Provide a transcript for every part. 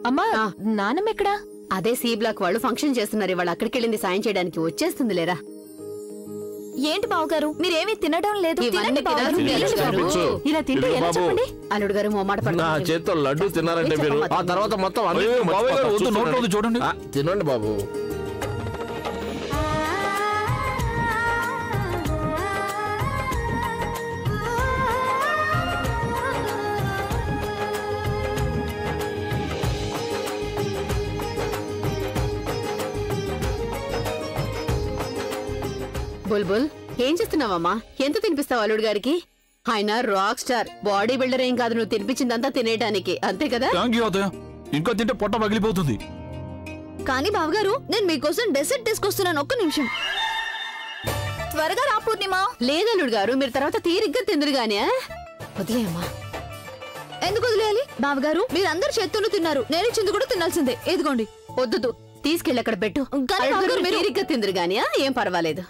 అమ్మా నానమ్మ ఎక్కడా? అదే సి బ్లాక్ వాళ్ళు ఫంక్షన్ చేస్తున్నారు, ఇవాళ అక్కడికి వెళ్ళింది సాయం చేయడానికి. వచ్చేస్తుంది లేరా. ఏంటి బావగారు మీరేమీ తినడం లేదు? ఇలా తింటే ఎలా చెప్పండి? అల్లుడు గారు మొమ్మాట పడుతున్నారు. చేత్తో లడ్డు తిన్నారంటే మీరు ఆ తర్వాత మొత్తం చూడండి. తినండి బాబు. బుల్బుల్ ఏం చేస్తున్నావమ్మా? ఎంత తినిపిస్తావు అల్లుడు గారికి? ఆయన రాక్ స్టార్, బాడీ బిల్డర్ ఏం కాదు, నువ్వు తినిపించిందంతా తినేయడానికి, అంతే కదా? ఇంకా తింటే పొట్ట పగిలిపోతుంది. కానీ బావగారు నేను మీకోసం డెసర్ట్ తీసుకొస్తున్నాను, ఒక్క నిమిషం. త్వరగా రా పూర్ణిమ. లేదు అల్లుడు గారు, మీరు తర్వాత తీరిగ్గా తిందురు గాని. వదిలేయమ్మా. ఎందుకు వదిలేయాలి? బావగారు మీరందరు చేత్తోనూ తిన్నారు, నేను ఇచ్చింది కూడా తినాల్సిందే. ఎదుగోండి. వద్దు, తీసుకెళ్ళి అక్కడ పెట్టు. మీరు తీరిగ్గా తిందురు గాని, ఏం పర్వాలేదు.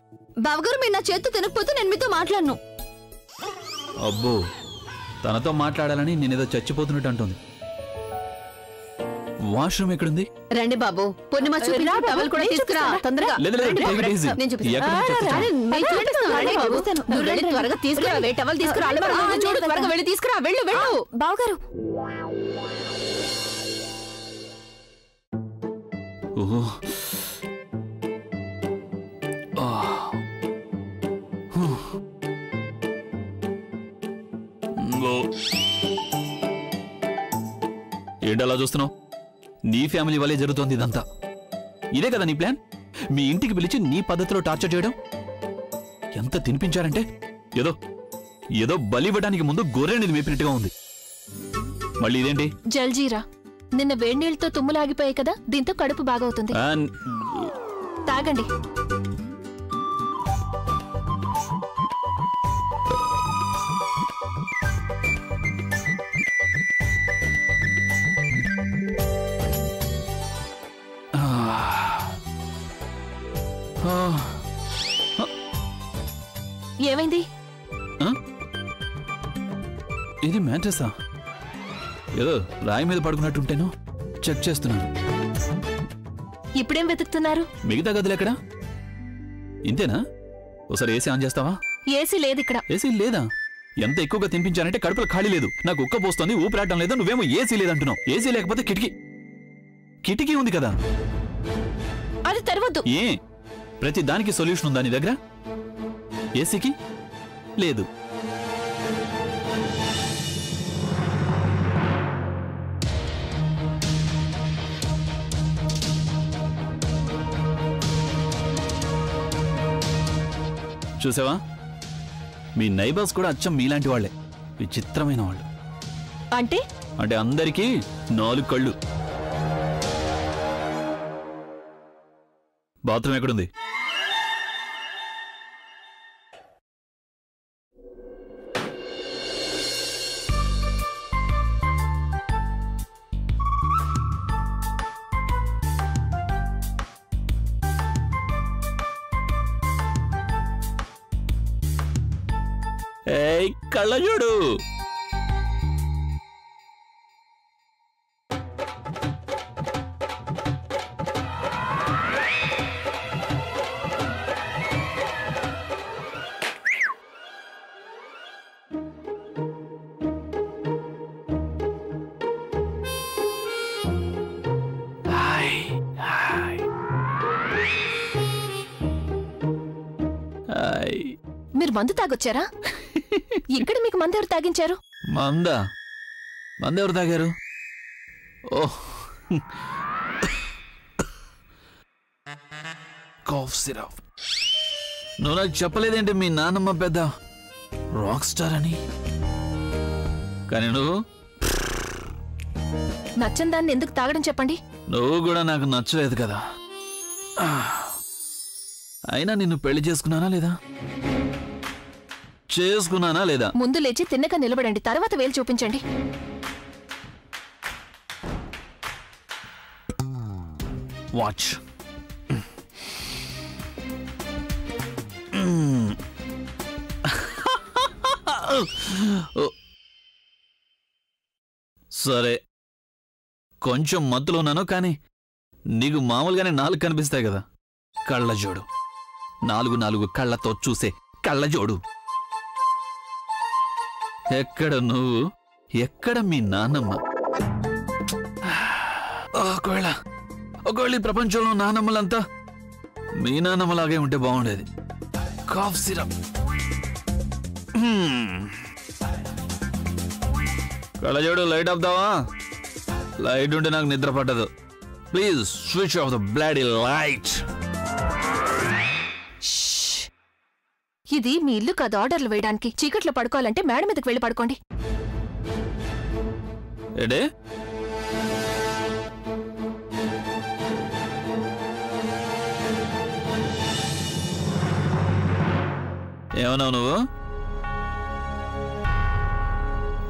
బావగారు మీరు నా చేత్తో తినకపోతే నేను మీతో మాట్లాడను. అబ్బో, తనతో మాట్లాడాలని నేనేదో చచ్చిపోతున్నట్టు అంటుంది. వాష్రూమ్ ఎక్కడుంది? రండి బాబు. పూర్ణిమ చూపించు, టవల్ కూడా తీసుకురా తొందరగా. త్వరగా తీసుకురా, టవల్ తీసుకురా. చూడు, త్వరగా వెళ్ళి తీసుకురా. వెళ్ళు వెళ్ళు. బావగారు ఏంటలా చూస్తున్నావు? నీ ఫ్యామిలీ వల్లే జరుగుతోంది ఇదంతా. ఇదే కదా నీ ప్లాన్? మీ ఇంటికి పిలిచి నీ పద్ధతిలో టార్చర్ చేయడం. ఎంత తినిపించారంటే ఏదో ఏదో బలివ్వడానికి ముందు గొర్రెని మేపినట్టుగా ఉంది. మళ్ళీ ఇదేంటి? జల్జీరా. నిన్న వేడినీళ్ళతో తుమ్ములాగిపోయాయి కదా, దీంతో కడుపు బాగవుతుంది. తాగండి. ఏమైంది? ఇది మ్యాట్రెసా? ఏదో రాయి మీద పడుకున్నట్టుంటేను. చెక్ చేస్తున్నాను. ఇప్పుడేం వెతుకుతున్నారు? మిగతా గదులు ఎక్కడా? ఇంతేనా? ఒకసారి ఏసీ ఆన్ చేస్తావా? ఏసీ లేదు ఇక్కడ. ఏసీ లేదా? ఎంత ఎక్కువగా తినిపించానంటే కడుపులో ఖాళీ లేదు, నాకు ఉక్క పోస్తుంది, ఊపిరాటం లేదు. నువ్వేమో ఏసీ లేదంటున్నావు. ఏసీ లేకపోతే కిటికీ ఉంది కదా. అది తెరవద్దు. ఏ ప్రతి దానికి సొల్యూషన్ ఉందా నీ దగ్గర? ఏసీకి లేదు. చూసావా? మీ నైబర్స్ కూడా అచ్చం మీలాంటి వాళ్లే, విచిత్రమైన వాళ్ళు. అంటే అందరికీ 4 కళ్ళు. బాత్రూమ్ ఎక్కడుంది? కళ్ళజోడు. మీరు మందు తాగొచ్చారా? ఇక్కడ మీకు మందు ఎవరు తాగించారు? మందెవరు తాగారు? ఓహ్, కాఫ్ సిరప్. నువ్వు నాకు చెప్పలేదేంటి మీ నాన్నమ్మ పెద్ద రాక్ స్టార్ అని? కానీ నువ్వు నచ్చని దాన్ని ఎందుకు తాగడం చెప్పండి. నువ్వు కూడా నాకు నచ్చలేదు కదా. అయినా నిన్ను పెళ్లి చేసుకున్నానా లేదా? ముందు లేచి తిన్నగా నిలబడండి, తర్వాత వేలు చూపించండి. వాచ్. సరే, కొంచెం మత్తులో ఉన్నాను, కానీ నీకు మామూలుగానే 4 కనిపిస్తాయి కదా. కళ్ళజోడు, 4 కళ్ళతో చూసే కళ్ళజోడు. ఎక్కడ నువ్వు, ఎక్కడ మీ నాన్నమ్మ? ఒకవేళ ఈ ప్రపంచంలో నానమ్మలంతా మీ నానమ్మలాగే ఉంటే బాగుండేది. Cough syrup. కళ్ళజోడు లైట్ ఆపుతావా? లైట్ ఉంటే నాకు నిద్ర పట్టదు. Please switch off the bloody light. ఇది మీ ఇల్లు కాదు ఆర్డర్లు వేయడానికి. చీకట్లో పడుకోవాలంటే మేడ మీదకి వెళ్ళి పడుకోండి. ఏడే ఏమన్నావు నువ్వు?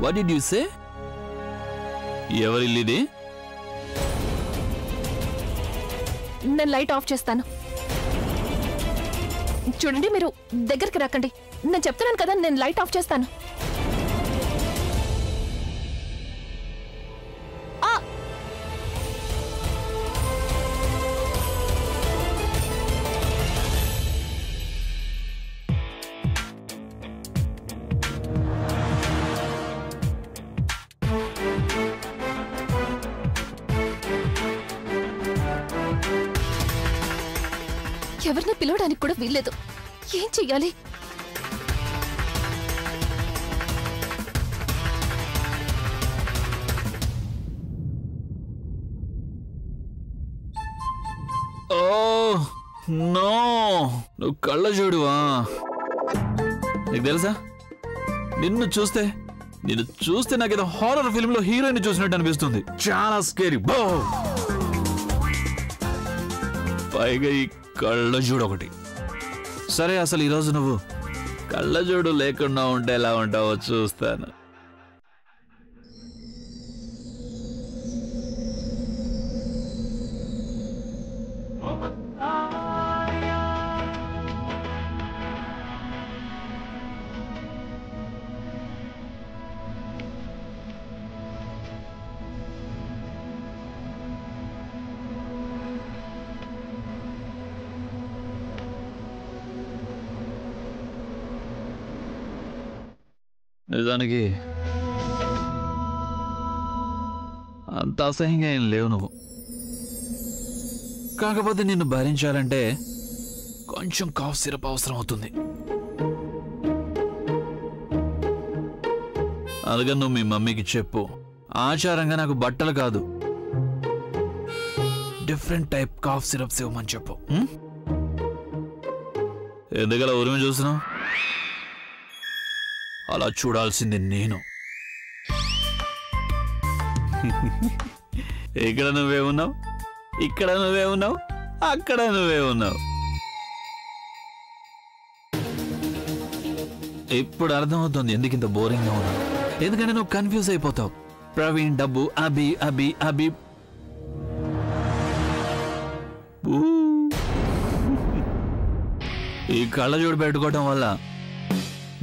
What did you say? ఎవరిల్లిది? నేను లైట్ ఆఫ్ చేస్తాను. చూడండి, మీరు దగ్గరికి రాకండి. నేను చెప్తున్నాను కదా, నేను లైట్ ఆఫ్ చేస్తాను. ఎవరిని పిలవడానికి కూడా వీల్లేదు. ఏం చెయ్యాలి? ఓ నో, నువ్వు కళ్ళజోడువా? నీకు తెలుసా, నిన్ను చూస్తే నాకేదో హారర్ ఫిల్మ్ లో హీరోయిన్ చూసినట్టు అనిపిస్తుంది. చాలా స్కేరీ. పైగా ఈ కళ్ళజోడు ఒకటి. సరే, అసలు ఈరోజు నువ్వు కళ్ళజోడు లేకుండా ఉంటే ఎలా ఉంటావో చూస్తాను. నిజానికి అంత అసహ్యంగా ఏం లేవు నువ్వు. కాకపోతే నిన్ను భరించాలంటే కొంచెం కాఫ్ సిరప్ అవసరం అవుతుంది. అందుకని నువ్వు మీ మమ్మీకి చెప్పు, ఆచారంగా నాకు బట్టలు కాదు, డిఫరెంట్ టైప్ కాఫ్ సిరప్స్ ఇవ్వమని చెప్పు. ఎందుకలా ఊరిమి చూస్తున్నావు? అలా చూడాల్సింది నేను. ఇక్కడ నువ్వే ఉన్నావు, ఇక్కడ నువ్వే ఉన్నావు, అక్కడ నువ్వే ఉన్నావు. ఇప్పుడు అర్థమవుతుంది ఎందుకు ఇంత బోరింగ్గా ఉన్నావు. ఎందుకంటే నువ్వు కన్ఫ్యూజ్ అయిపోతావు. ప్రవీణ్, డబ్బు, అభి అభి అభి. ఈ కళ్ళజోడు పెట్టుకోవటం వల్ల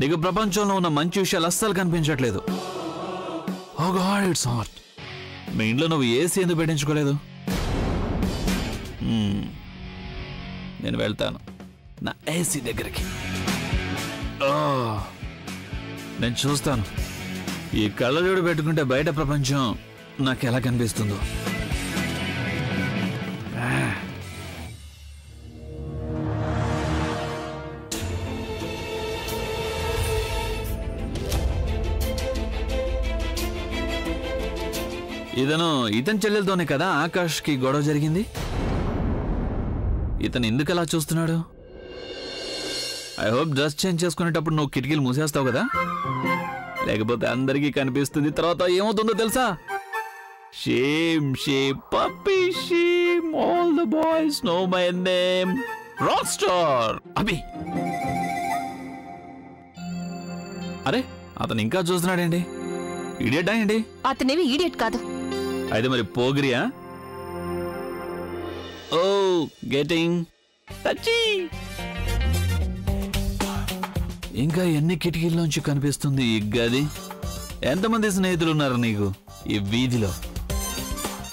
నీకు ప్రపంచంలో ఉన్న మంచి విషయాలు అస్సలు కనిపించట్లేదు. ఓ గాడ్, ఇట్స్ హాట్. మీ ఇంట్లో నువ్వు ఏసీ ఎందుకు పెట్టించుకోలేదు? నేను వెళ్తాను నా ఏసీ దగ్గరికి. నేను చూస్తాను ఈ కళ్ళజోడు పెట్టుకుంటే బయట ప్రపంచం నాకు ఎలా కనిపిస్తుందో. ఇతని చెల్లెలతోనే కదా ఆకాష్కి గొడవ జరిగింది. ఇతను ఎందుకు అలా చూస్తున్నాడు? ఐ హోప్ డ్రెస్ చేంజ్ చేసుకునేటప్పుడు నువ్వు కిటికీలు మూసేస్తావు కదా, లేకపోతే అందరికీ కనిపిస్తుంది. తర్వాత ఏమవుతుందో తెలుసా? Shame shame puppy shame. All the boys know my name. Rock star Abhi. అరే, అతను ఇంకా చూస్తున్నాడేంటి? ఇడియట్ ఏంటి? అతనేవి ఈడియట్ కాదు. అయితే మరి పోగిరియా? ఓ గెటింగ్ టచీ. ఇంకా ఎన్ని కిటికీల్లోంచి కనిపిస్తుంది ఈ గది? ఎంతమంది స్నేహితులు ఉన్నారు నీకు ఈ వీధిలో?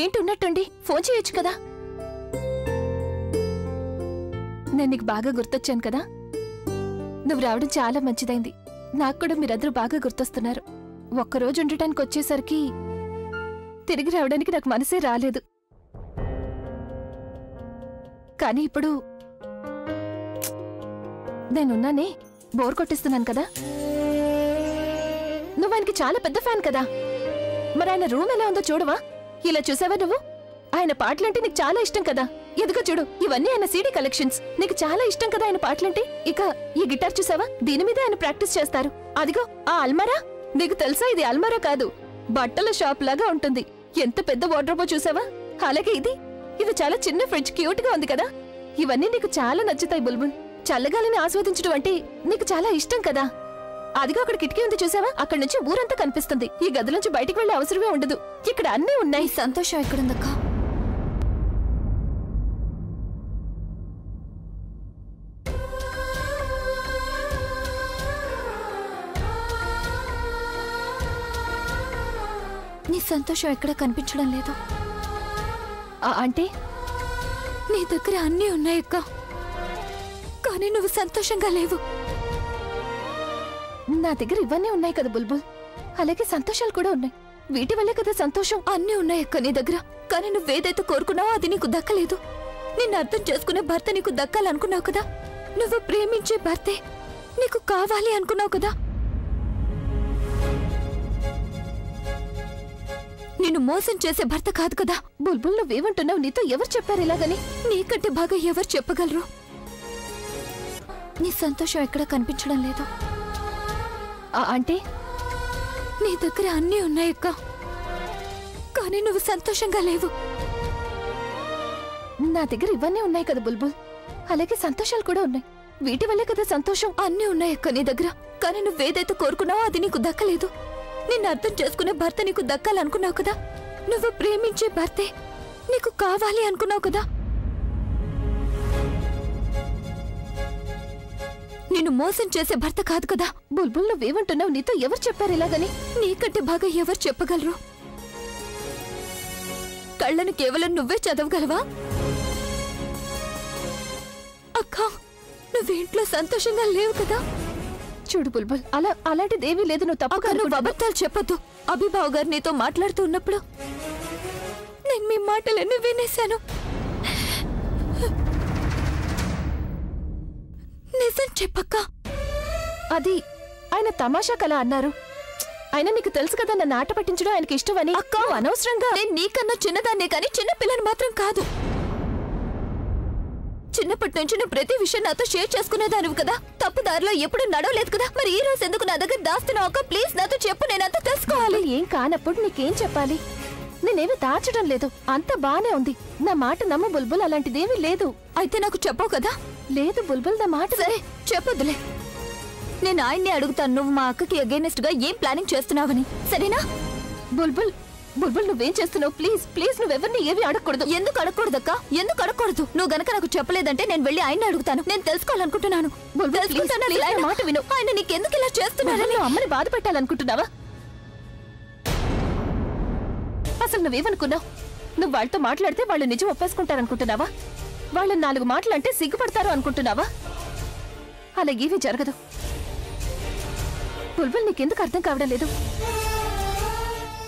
ఏంటి ఉన్నట్టుండి ఫోన్ చేయొచ్చు కదా. నేను నీకు బాగా గుర్తొచ్చాను కదా. నువ్వు రావడం చాలా మంచిదైంది. నాకు కూడా మీరందరూ బాగా గుర్తొస్తున్నారు. ఒక్కరోజు ఉండటానికి వచ్చేసరికి తిరిగి రావడానికి నాకు మనసే రాలేదు. కానీ ఇప్పుడు నేనున్నానే, బోర్ కొట్టిస్తున్నాను కదా. నువ్వు ఆయనకి చాలా పెద్ద ఫ్యాన్ కదా. మరి ఆయన రూమ్ ఎలా ఉందో చూడవా? ఇలా చూసావా నువ్వు? ఆయన పాటలంటే నీకు చాలా ఇష్టం కదా. ఎదుగో చూడు, ఇవన్నీ ఆయన సీడీ కలెక్షన్స్. నీకు చాలా ఇష్టం కదా ఆయన పాటలంటే. ఇక ఈ గిటార్ చూసావా? దీని మీద ఆయన ప్రాక్టీస్ చేస్తారు. అదిగో ఆ అల్మారా, నీకు తెలుసా ఇది అల్మారా కాదు, బట్టల షాప్ లాగా ఉంటుంది. ఎంత పెద్ద వార్డ్రోబో చూసావా? అలాగే ఇది చాలా చిన్న ఫ్రిడ్జ్, క్యూట్ గా ఉంది కదా. ఇవన్నీ నీకు చాలా నచ్చుతాయి బుల్బుల్. చల్లగాలిని ఆస్వాదించడం అంటే నీకు చాలా ఇష్టం కదా. అదిగో అక్కడ కిటికీ ఉంది చూసావా? అక్కడి నుంచి ఊరంతా కనిపిస్తుంది. ఈ గది నుంచి బయటికి వెళ్లే అవసరమే ఉండదు. ఇక్కడ అన్నీ ఉన్నాయి. సంతోషం ఎక్కడుందక్క? నీ సంతోషం ఎక్కడ కనిపించడం లేదు. అంటే నీ దగ్గర అన్నీ ఉన్నాయక్క, కానీ నువ్వు సంతోషంగా లేవు. నా దగ్గర ఇవన్నీ ఉన్నాయి కదా బుల్బుల్, అలాగే సంతోషాలు కూడా ఉన్నాయి. వీటి వల్లే కదా సంతోషం. అన్నీ ఉన్నాయక్క నీ దగ్గర, కానీ నువ్వేదైతే కోరుకున్నావో అది నీకు దక్కలేదు. నిన్ను అర్థం చేసుకునే భర్త నీకు దక్కాలనుకున్నావు కదా. నువ్వు ప్రేమించే భర్తే నీకు కావాలి అనుకున్నావు కదా. నిన్ను మోసం చేసే భర్త కాదు కదా. బుల్బుల్ నువ్వేమంటున్నావు? నీతో ఎవరు చెప్పారు ఇలాగని? నీకంటే బాగా ఎవరు చెప్పగలరు? నీ సంతోషం ఎక్కడా కనిపించడం లేదు. అంటే నీ దగ్గర అన్నీ ఉన్నాయక్క, కానీ నువ్వు సంతోషంగా లేవు. నా దగ్గర ఇవన్నీ ఉన్నాయి కదా బుల్బుల్, అలాగే సంతోషాలు కూడా ఉన్నాయి. వీటి వల్లే కదా సంతోషం. అన్నీ ఉన్నాయక్క నీ దగ్గర, కానీ నువ్వేదైతే కోరుకున్నావో అది నీకు దక్కలేదు. నిన్ను అర్థం చేసుకునే భర్త నీకు దక్కాలనుకున్నావు కదా. నువ్వు ప్రేమించే భర్తే నీకు కావాలి అనుకున్నావు కదా. నిన్ను మోసం చేసే భర్త కాదు కదా. బుల్బుల్ నువ్వేమంటున్నావు? నీతో ఎవరు చెప్పారు ఇలాగని? నీకంటే బాగా ఎవరు చెప్పగలరు? కళ్ళను కేవలం నువ్వే చదవగలవా? అక్క, నువ్వేంట్లో సంతోషంగా లేవు కదా. చూడు బుల్బుల్, అలాంటిదేమీ లేదు. నువ్వు తప్పక నువ్వు అబద్ధాలు చెప్పొద్దు. అభిబావ్ గారు నీతో మాట్లాడుతూ ఉన్నప్పుడు నేను మీ మాటలన్నీ వినేశాను. నిజం చెప్పక్క. అది ఆయన తమాషా కల అన్నారు. ఆయన నీకు తెలుసు కదా, నన్ను ఆట పట్టించడం ఆయనకి ఇష్టమని. అక్క, అనవసరంగా నేను నీకన్నా చిన్నదాన్నే కానీ చిన్న పిల్లని మాత్రం కాదు. చిన్నప్పటి నుంచి నువ్వు ప్రతి విషయం నాతో షేర్ చేసుకునేదానివి కదా. తప్పు దారిలో ఎప్పుడు నడవలేదు కదా. మరి ఈ రోజు ఎందుకు నా దగ్గర దాస్తున్నావు అక్క? ప్లీజ్ నాతో చెప్పు, నేనంతా తెలుసుకోవాలి. ఏం కానప్పుడు నీకేం చెప్పాలి? నేనేమి దాచడం లేదు, అంత బానే ఉంది. నా మాట నమ్ము బుల్బుల్, అలాంటిదేమీ లేదు. అయితే నాకు చెప్పవు కదా. లేదు బుల్బుల్, నా మాట. సరే చెప్పొద్దులే, నేను ఆయన్ని అడుగుతాను నువ్వు మా అక్కకి అగైనెస్ట్ గా ఏం ప్లానింగ్ చేస్తున్నావని, సరేనా? బుల్బుల్ బుల్బుల్ నువ్వేం చేస్తున్నావు? ప్లీజ్ ప్లీజ్, నువ్వెవరిని ఏమీ అడగకూడదు. ఎందుకు అడగకూడదక్క? ఎందుకు అడగకూడదు? నువ్వు గనక నాకు చెప్పలేదంటే నేను వెళ్ళి ఆయన్ని అడుగుతాను. నేను తెలుసుకోవాలనుకుంటున్నాను. మాట విను. ఆయన నీకెందుకు ఇలా చేస్తున్నారని అమ్మని బాధ పెట్టాలనుకుంటున్నావా? అసలు నువ్వేమనుకున్నావు? నువ్వు వాళ్ళతో మాట్లాడితే వాళ్ళు నిజం ఒప్పేసుకుంటారనుకుంటున్నావా? వాళ్ళు 4 మాటలు అంటే సిగ్గుపడతారు అనుకుంటున్నావా? అలా ఏమీ జరగదు. బుల్బుల్ నీకెందుకు అర్థం కావడం లేదు?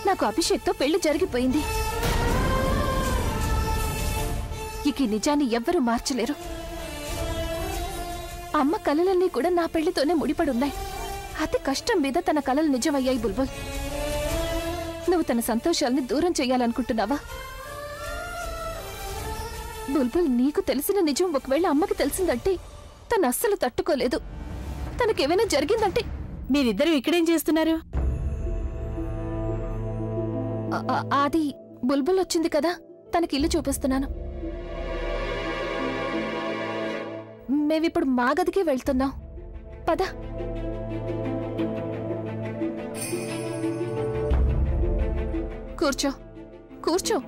నాకు అభిషేక్తో పెళ్లి జరిగిపోయింది. ఇక ఈ నిజాన్ని ఎవ్వరూ మార్చలేరు. అమ్మ కలలన్నీ కూడా నా పెళ్లితోనే ముడిపడున్నాయి. అతి కష్టం మీద తన కలలు నిజమయ్యాయి. బుల్బుల్, నువ్వు తన సంతోషాల్ని దూరం చెయ్యాలనుకుంటున్నావా? బుల్బుల్, నీకు తెలిసిన నిజం ఒకవేళ అమ్మకి తెలిసిందంటే తను అస్సలు తట్టుకోలేదు. తనకేమైనా జరిగిందంటే. మీరిద్దరూ ఇక్కడేం చేస్తున్నారు? అది బుల్బుల్ వచ్చింది కదా, తనకి ఇల్లు చూపిస్తున్నాను. మేమిప్పుడు మా గదికే వెళ్తున్నాం. పద. కూర్చో కూర్చో.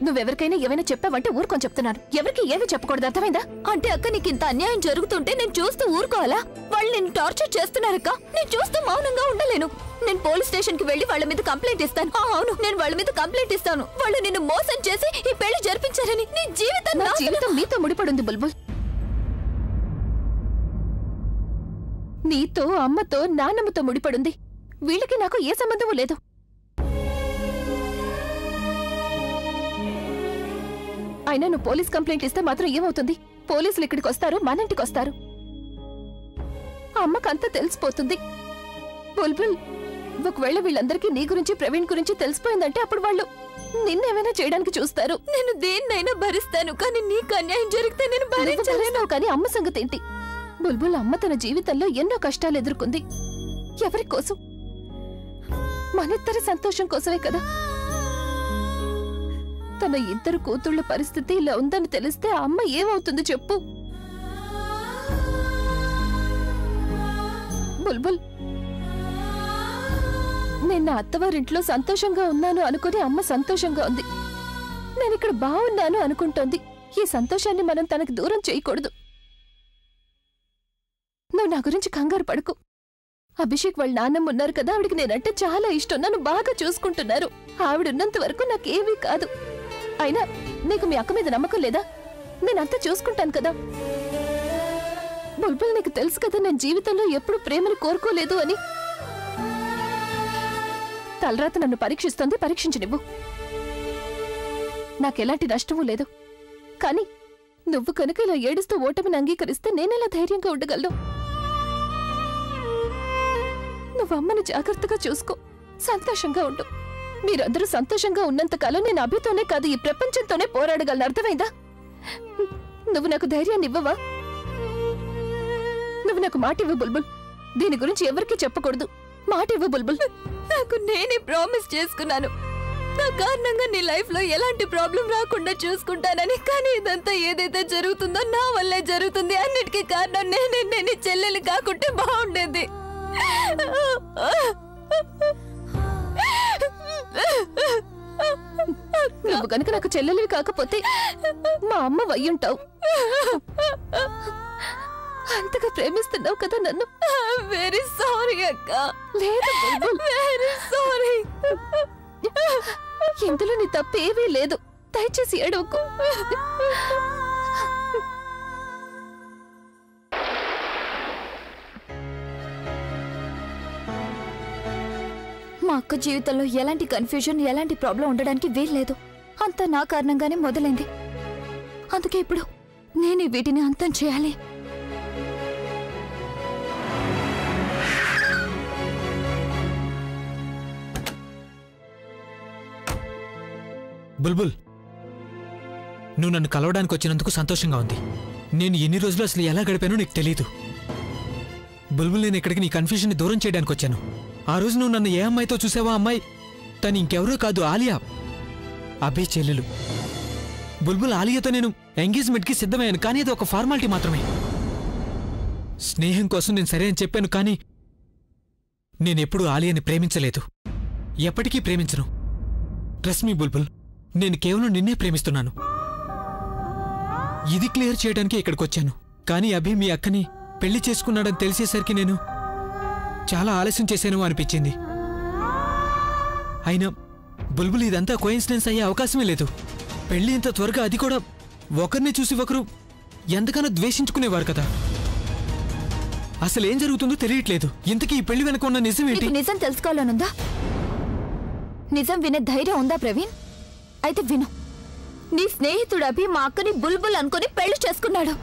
నువ్వెవరికైనా ఏమైనా చెప్పావంటే ఊరుకొని చెప్తున్నాను. ఎవరికి ఏమీ చెప్పకూడదు, అర్థమైందా? అంటే అక్క నీకు ఇంత అన్యాయం జరుగుతుంటే నేను చూస్తూ ఊరుకోవాలా? వాళ్ళు నేను టార్చర్ చేస్తున్నారక్క, నేను చూస్తూ మౌనంగా ఉండలేను. నేను పోలీస్ స్టేషన్ కి వెళ్లి వాళ్ళ మీద కంప్లైంట్ ఇస్తాను. అవును, నేను వాళ్ళ మీద కంప్లైంట్ ఇస్తాను. వాళ్ళు నిన్ను మోసం చేసి ఈ పెళ్లి జరిపించారని. నీ జీవితం నీతో ముడిపడుంది బుల్బుల్. నీతో, అమ్మతో, నాన్నమ్మతో ముడిపడుంది. వీళ్ళకి నాకు ఏ సంబంధమూ లేదు. అయినా నువ్వు పోలీస్ కంప్లైంట్ ఇస్తే మాత్రం ఏమవుతుంది? పోలీసులు ఇక్కడికి వస్తారు, మన ఇంటికి వస్తారు. అమ్మకంతా తెలిసిపోతుంది. బుల్బుల్, ఒకవేళ వీళ్ళందరికీ నీ గురించి, ప్రవీణ్ గురించి తెలిసిపోయిందంటే అప్పుడు వాళ్ళు నిన్నేమైనా చేయడానికి చూస్తారు. నేను దేన్నైనా భరిస్తాను, కానీ నీకు అన్యాయం జరిగితే నేను భరించలేను. కానీ అమ్మ సంగతి ఏంటి? బుల్బుల్, అమ్మ తన జీవితంలో ఎన్నో కష్టాలు ఎదుర్కొంది. ఎవరి కోసం? మనిద్దరి సంతోషం కోసమే కదా. తన ఇద్దరు కూతుళ్ళ పరిస్థితి ఇలా ఉందని తెలిస్తే అమ్మ ఏమవుతుంది చెప్పు? బుల్బుల్, నేను నా అత్తవారింట్లో సంతోషంగా ఉన్నాను అనుకుని అమ్మ సంతోషంగా ఉంది. నేను ఇక్కడ బాగున్నాను అనుకుంటోంది. ఈ సంతోషాన్ని మనం తనకు దూరం చేయకూడదు. నువ్వు నా గురించి కంగారు పడుకు. అభిషేక్ వాళ్ళ నాన్నమ్మ ఉన్నారు కదా, ఆవిడికి నేనంటే చాలా ఇష్టం. నన్ను బాగా చూసుకుంటున్నారు. ఆవిడున్నంత వరకు నాకేమీ కాదు. అయినా నీకు మీ అక్క మీద నమ్మకం లేదా? నేనంతా చూసుకుంటాను కదా. బుల్బుల్, నీకు తెలుసు కదా నేను జీవితంలో ఎప్పుడు ప్రేమను కోరుకోలేదు అని. తలరాత నన్ను పరీక్షిస్తోంది, పరీక్షించనివ్వు. నాకెలాంటి నష్టమూ లేదు. కానీ నువ్వు కనుక ఇలా ఏడుస్తూ ఓటమిని అంగీకరిస్తే నేనెలా ధైర్యంగా ఉండగలను? నువ్వు అమ్మని జాగ్రత్తగా చూసుకో, సంతోషంగా ఉండు. మీరందరూ సంతోషంగా ఉన్నంతకాలం నేను అభితోనే కాదు, ఈ ప్రపంచంతోనే పోరాడగలను. అర్థమైందా? నువ్వు నాకు ధైర్యాన్ని ఇవ్వవా? నువ్వు నాకు మాట ఇవ్వు బుల్బుల్. దీని గురించి ఎవరికీ చెప్పకూడదు. మాట ఇవ్వు బుల్బుల్. నాకు నేనే ప్రామిస్ చేసుకున్నాను, నా కారణంగా నీ లైఫ్ లో ఎలాంటి ప్రాబ్లం రాకుండా చూసుకుంటానని. కానీ ఇదంతా ఏదైతే జరుగుతుందో నా వల్లే జరుగుతుంది. అన్నిటికీ కారణం నేనే. నేను చెల్లెలు కాకుంటే బాగుండేది. నువ్వు కనుక నాకు చెల్లెలివి కాకపోతే మా అమ్మ వయ్యుంటావు. అంతగా ప్రేమిస్తున్నావు కదా నన్ను. వెరీ సారీ అక్క. లేదు, వెరీ సారీ. ఇందులో నీ తప్పేమీ లేదు. దయచేసి ఏడవకు. మా అక్క జీవితంలో ఎలాంటి కన్ఫ్యూజన్, ఎలాంటి ప్రాబ్లం ఉండడానికి వీల్లేదు. అంతా నా కారణంగానే మొదలైంది. అందుకే ఇప్పుడు నేనే వీటిని అంతం చేయాలి. బుల్బుల్, నువ్వు నన్ను కలవడానికి వచ్చినందుకు సంతోషంగా ఉంది. నేను ఎన్ని రోజులు అసలు ఎలా గడిపానో నీకు తెలీదు. బుల్బుల్, నేను ఇక్కడికి నీ కన్ఫ్యూజన్ని దూరం చేయడానికి వచ్చాను. ఆ రోజు నువ్వు నన్ను ఏ అమ్మాయితో చూసావా? అమ్మాయి తను ఇంకెవరో కాదు, ఆలియా, అభి చెల్లెలు. బుల్బుల్, ఆలియాతో నేను ఎంగేజ్మెంట్కి సిద్ధమయ్యాను, కానీ అది ఒక ఫార్మాలిటీ మాత్రమే. స్నేహం కోసం నేను సరే అని చెప్పాను, కానీ నేనెప్పుడూ ఆలియాని ప్రేమించలేదు, ఎప్పటికీ ప్రేమించను. ట్రస్ట్ మీ బుల్బుల్, నేను కేవలం నిన్నే ప్రేమిస్తున్నాను. ఇది క్లియర్ చేయడానికి ఇక్కడికి వచ్చాను. కానీ అభి మీ అక్కని పెళ్లి చేసుకున్నాడని తెలిసేసరికి నేను చాలా ఆలస్యం చేశాను అనిపించింది. అయినా బుల్బుల్, ఇదంతా కోయిన్సిడెన్స్ అయ్యే అవకాశమే లేదు. పెళ్లి ఇంత త్వరగా, అది కూడా ఒకరిని చూసి ఒకరు ఎంతగానో ద్వేషించుకునేవారు కదా. అసలు ఏం జరుగుతుందో తెలియట్లేదు. ఇంతకీ ఈ పెళ్లి వెనక ఉన్న నిజం ఏంటి? నిజం తెలుసుకోవాలనుందా? నిజం వినే ధైర్యం ఉందా ప్రవీణ్? అయితే విను. నీ స్నేహితుడు అభి మా అక్కని బుల్బుల్ అనుకుని పెళ్లి చేసుకున్నాడు.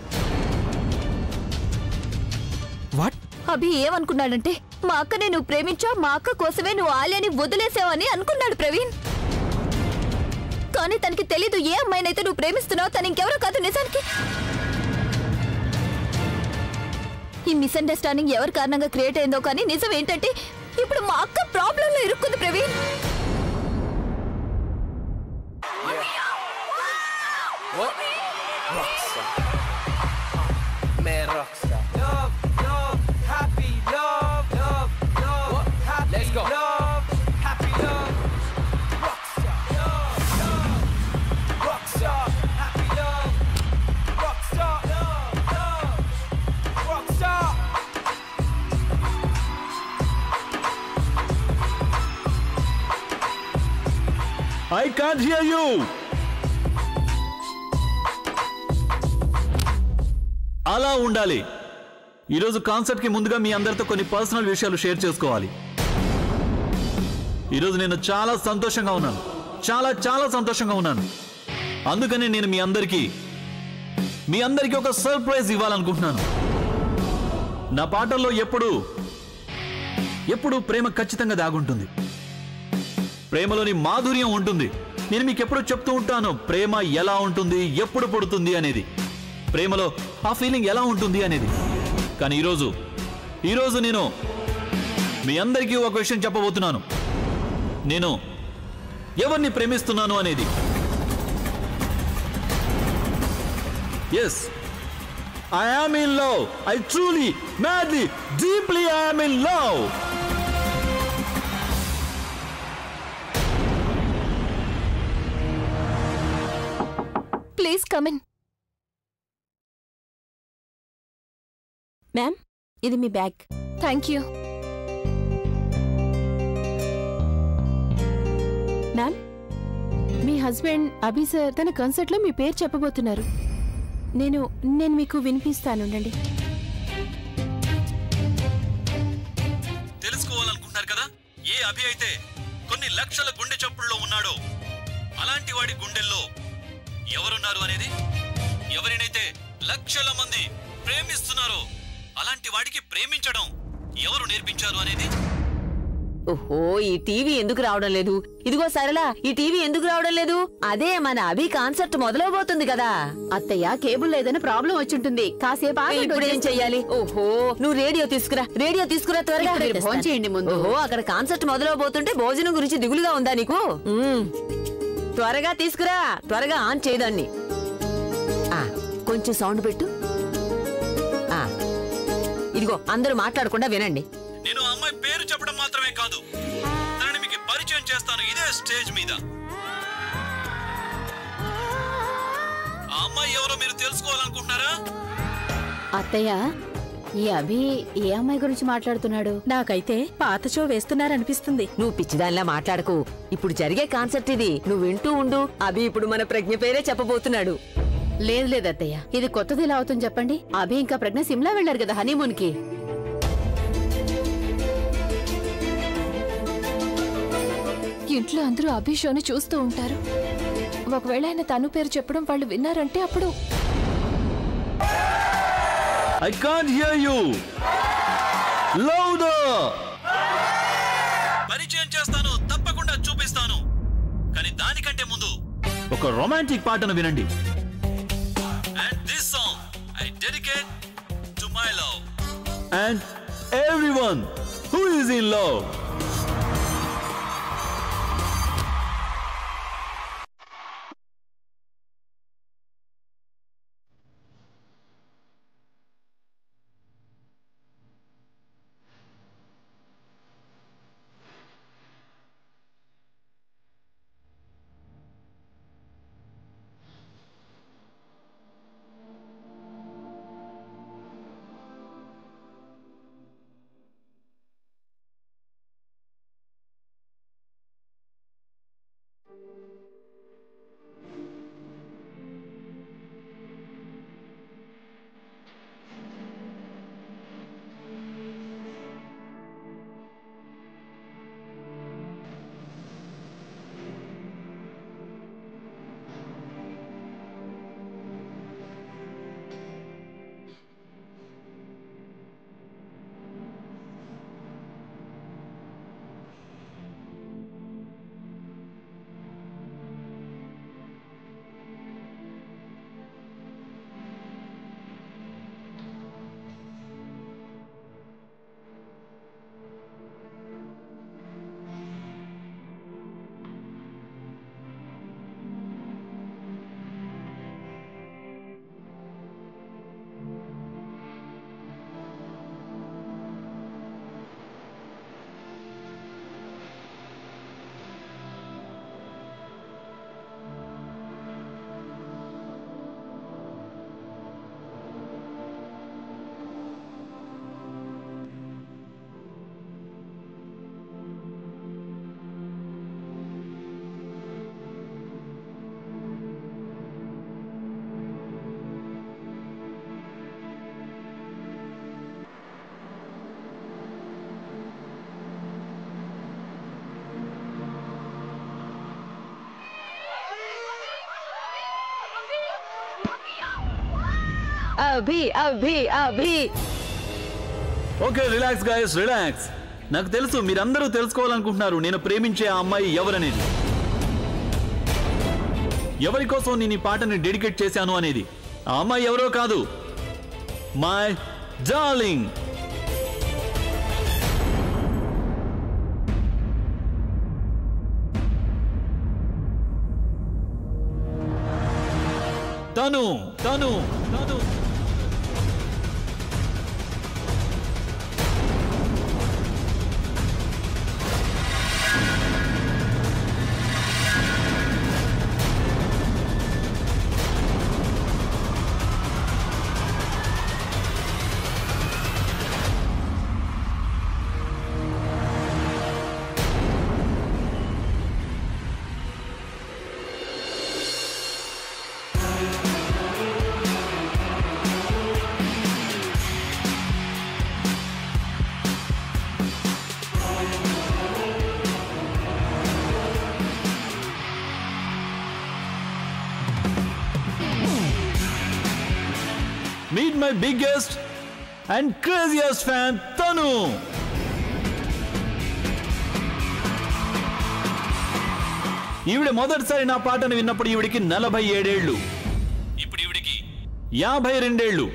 వాట్? అభి ఏమనుకున్నాడంటే మా అక్కని నువ్వు ప్రేమించావు, మా అక్క కోసమే నువ్వు ఆలియాని వదిలేసావని అనుకున్నాడు ప్రవీణ్. కానీ తనకి తెలీదు ఏ అమ్మాయినైతే నువ్వు ప్రేమిస్తున్నావు తను ఇంకెవరో కాదు నిజానికి. ఈ మిస్అండర్స్టాండింగ్ ఎవరి కారణంగా క్రియేట్ అయిందో కానీ నిజం ఏంటంటే ఇప్పుడు మా అక్క ప్రాబ్లంలో ఇరుక్కుంది Praveen. I can't hear you. అలా ఉండాలి. ఈరోజు కాన్సర్ట్ కి ముందుగా మీ అందరితో కొన్ని పర్సనల్ విషయాలు షేర్ చేసుకోవాలి. ఈరోజు నేను చాలా సంతోషంగా ఉన్నాను, చాలా చాలా సంతోషంగా ఉన్నాను. అందుకని నేను మీ అందరికీ ఒక సర్ప్రైజ్ ఇవ్వాలనుకుంటున్నాను. నా పాటల్లో ఎప్పుడు ప్రేమ ఖచ్చితంగా దాగుంటుంది. ప్రేమలోని మాధుర్యం ఉంటుంది. నేను మీకు ఎప్పుడు చెప్తూ ఉంటాను ప్రేమ ఎలా ఉంటుంది, ఎప్పుడు పుడుతుంది అనేది, ప్రేమలో ఆ ఫీలింగ్ ఎలా ఉంటుంది అనేది. కానీ ఈరోజు నేను మీ అందరికీ ఒక విషయం చెప్పబోతున్నాను. నేను ఎవరిని ప్రేమిస్తున్నాను అనేది. Yes, I am in love. I truly, madly, deeply I am in love. Please come in. Ma'am, ఇది మీ బ్యాగ్. Thank you. మ్యామ్, మీ హస్బెండ్ అభి సార్ తన కన్సర్ట్లో మీ పేరు చెప్పబోతున్నారు. నేను మీకు వినిపిస్తానుండండి. తెలుసుకోవాలనుకుంటున్నారు కదా, ఏ అభి అయితే కొన్ని లక్షల గుండె చప్పుల్లో ఉన్నాడో అలాంటి వాడి గుండెల్లో ఎవరున్నారు అనేది, ఎవరినైతే లక్షల మంది ప్రేమిస్తున్నారో అలాంటి వాడికి ప్రేమించడం ఎవరు నేర్పించారు అనేది. ఓహో, ఈ టీవీ ఎందుకు రావడం లేదు? ఇదిగో సరళ, ఈ టీవీ ఎందుకు రావడం లేదు? అదే మన అభి కాన్సర్ట్ మొదలవబోతుంది కదా. అత్తయ్య, కేబుల్ ఏదైనా ప్రాబ్లం వచ్చుంటుంది. కాసేపు ఇప్పుడు ఏం చెయ్యాలి? ఓహో, నువ్వు రేడియో తీసుకురా త్వరగా. ఫోన్ చేయండి ముందు. ఓహో, అక్కడ కాన్సర్ట్ మొదలవబోతుంటే భోజనం గురించి దిగులుగా ఉందా నీకు? త్వరగా తీసుకురా, త్వరగా ఆన్ చేయదాన్ని. కొంచెం సౌండ్ పెట్టు. ఇదిగో, అందరూ మాట్లాడకుండా వినండి. నేను అమ్మాయి పేరు చెప్పడం మాత్రమే కాదు, తనని మీకు పరిచయం చేస్తాను ఇదే స్టేజ్ మీద. ఆ అమ్మాయి ఎవరో మీరు తెలుసుకోవాలనుకుంటున్నారా? అత్తయ్య, ఈ అభి ఏ అమ్మాయి గురించి మాట్లాడుతున్నాడు? నాకైతే పాత షో వేస్తున్నారనిపిస్తుంది. నువ్వు పిచ్చిదానిలా మాట్లాడకు. ఇప్పుడు జరిగే కాన్సెప్ట్ ఇది. నువ్వు వింటూ ఉండు. అభి ఇప్పుడు మన ప్రజ్ఞ పేరే చెప్పబోతున్నాడు. లేదు అత్తయ్య, ఇది కొత్తది ఎలా అవుతుంది చెప్పండి? అభి ఇంకా ప్రజ్ఞ సిమ్లా వెళ్లారు కదా హనీమూన్ కి. ఇంట్లో అందరూ అభి షోని చూస్తూ ఉంటారు. ఒకవేళ ఆయన తను పేరు చెప్పడం వాళ్ళు విన్నారంటే అప్పుడు I can't hear you. Louder. పరిచయం చేస్తాను, తప్పకుండా చూపిస్తాను. కానీ దానికంటే ముందు ఒక రొమాంటిక్ పాటను వినండి. And this song I dedicate to my love and everyone who is in love. Abhi Abhi Abhi. Okay, relax guys, relax. నాకు తెలుసు మీరందరూ తెలుసుకోవాలనుకుంటున్నారు నేను ప్రేమించే ఆ అమ్మాయి ఎవరనేది, ఎవరి కోసం నేను ఈ పాటని డెడికేట్ చేశాను అనేది. ఆ అమ్మాయి ఎవరో కాదు, మై డార్లింగ్. తను తను తను Meet my biggest and craziest fan, Tanu. ఈవిడ మొదటిసారి నా పాటను విన్నప్పుడు ఈవిడికి 47 ఏళ్ళు, ఇప్పుడు ఈవిడికి 52 ఏళ్ళు.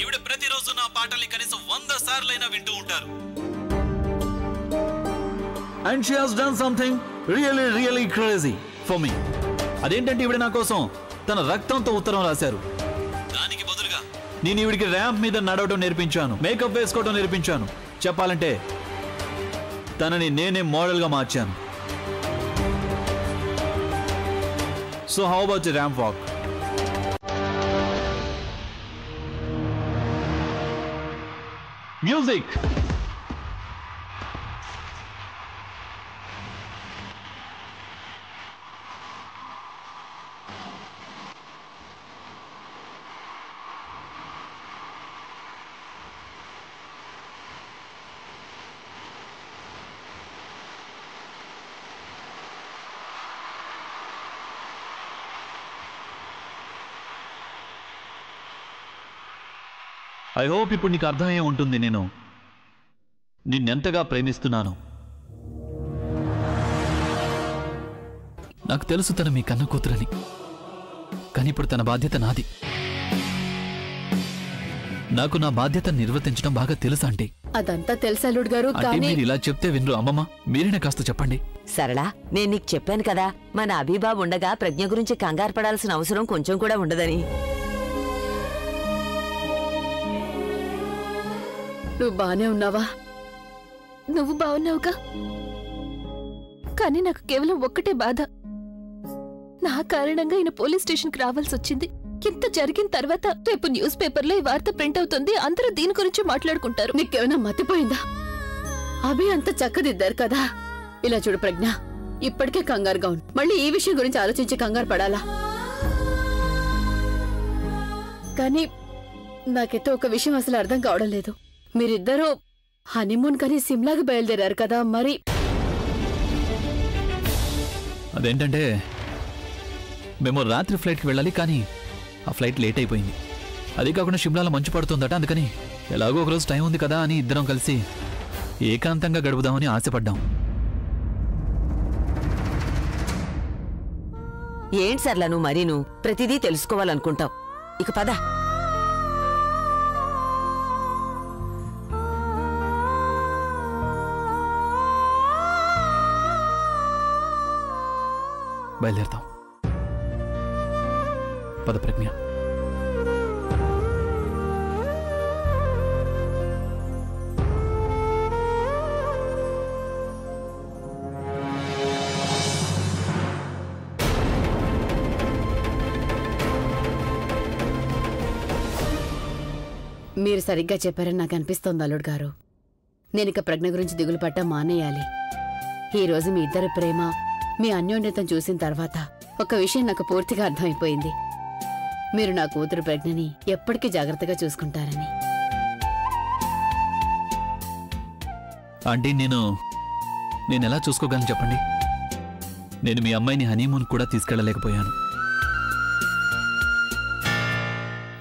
ఈవిడ ప్రతిరోజు నా పాటల్ని కనీసం 100 సార్లైనా వింటూ ఉంటారు. And she has done something really, really crazy for me. అదేంటంటే ఈవిడ నా కోసం తన రక్తంతో ఉత్తరం రాశారు. దానికి బదులుగా నేను ఈవిడికి ర్యాంప్ మీద నడవడం నేర్పించాను, మేకప్ వేసుకోవడం నేర్పించాను. చెప్పాలంటే తనని నేనే మోడల్గా మార్చాను. So how about the ramp walk? Music. I hope ఇప్పుడు నీకు అర్థమయ్యే ఉంటుంది నేను నిన్నెంతగా ప్రేమిస్తున్నాను. నాకు తెలుసు తన మీ కన్న కూతురని, కానీ ఇప్పుడు తన బాధ్యత నాది. నాకు నా బాధ్యత నిర్వర్తించడం బాగా తెలుసు ఆంటీ. అదంతా తెలుసు అల్లుడు గారు, అంటే మీరు ఇలా చెప్తే వినరు. అమ్మమ్మ మీరేనా కాస్త చెప్పండి. సరళా, నేను నీకు చెప్పాను కదా మన అభిబాబు ఉండగా ప్రజ్ఞ గురించి కంగారు పడాల్సిన అవసరం కొంచెం కూడా ఉండదని. నువ్వు బానే ఉన్నావా? నువ్వు బాగున్నావుగా, కానీ నాకు కేవలం ఒక్కటే బాధ. నా కారణంగా ఈయన పోలీస్ స్టేషన్కి రావాల్సి వచ్చింది. ఇంత జరిగిన తర్వాత రేపు న్యూస్ పేపర్లో ఈ వార్త ప్రింట్ అవుతుంది, అందరూ దీని గురించి మాట్లాడుకుంటారు. నీకేమైనా మతిపోయిందా? అభి అంత చక్కదిద్దారు కదా. ఇలా చూడు ప్రజ్ఞ, ఇప్పటికే కంగారుగా ఉంది, మళ్ళీ ఈ విషయం గురించి ఆలోచించి కంగారు పడాలా? కానీ నాకైతే ఒక విషయం అసలు అర్థం కావడం లేదు. మీరిద్దరూ హనీమూన్ కని సిమ్లాకి బయలుదేరారు కదా, మరి అదేంటంటే మేము రాత్రి ఫ్లైట్కి వెళ్ళాలి, కానీ ఆ ఫ్లైట్ లేట్ అయిపోయింది. అదే కాకుండా షిమ్లాలో మంచు పడుతుందట, అందుకని ఎలాగో ఒకరోజు టైం ఉంది కదా అని ఇద్దరం కలిసి ఏకాంతంగా గడుపుదామని ఆశపడ్డాం. ఏంటి సర్లా నువ్వు మరీను ప్రతిదీ తెలుసుకోవాలనుకుంటావు. ఇక పద. బయలుదేరతాం. పద ప్రజ్ఞ. మీరు సరిగ్గా చెప్పారని నాకు అనిపిస్తోంది అల్లుడు గారు. నేనిక ప్రజ్ఞ గురించి దిగులు పడ్డా మానేయాలి. ఈరోజు మీ ఇద్దరి ప్రేమ, మీ అన్యోన్యతం చూసిన తర్వాత ఒక విషయం నాకు పూర్తిగా అర్థమైపోయింది. మీరు నా కూతురు ప్రజ్ఞని ఎప్పటికీ జాగ్రత్తగా చూసుకుంటారని. ఆంటీ నేను ఎలా చూసుకోగలను చెప్పండి? నేను మీ అమ్మాయిని హనీమూన్ కూడా తీసుకెళ్ళలేకపోయాను.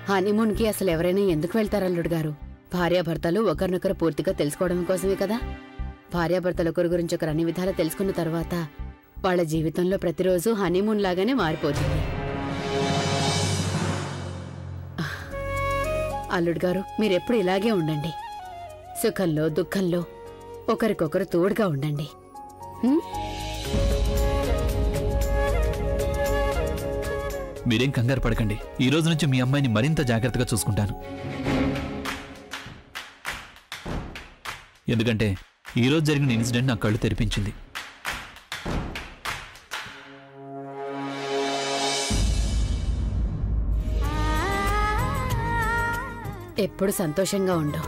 హనీమూన్కి అసలు ఎవరైనా ఎందుకు వెళ్తారు అల్లుడు గారు? భార్యాభర్తలు ఒకరినొకరు పూర్తిగా తెలుసుకోవడం కోసమే కదా. భార్యాభర్తలు ఒకరి గురించి ఒకరు అన్ని విధాలు తెలుసుకున్న తర్వాత వాళ్ళ జీవితంలో ప్రతిరోజు హనీమూన్ లాగానే మారిపోతుంది. అల్లుడు గారు, మీరెప్పుడు ఇలాగే ఉండండి. సుఖంలో దుఃఖంలో ఒకరికొకరు తోడుగా ఉండండి. మీరేం కంగారు పడకండి. ఈ రోజు నుంచి మీ అమ్మాయిని మరింత జాగ్రత్తగా చూసుకుంటాను. ఎందుకంటే ఈ రోజు జరిగిన ఇన్సిడెంట్ నా కళ్ళు తెరిపించింది. ఎప్పుడు సంతోషంగా ఉండు.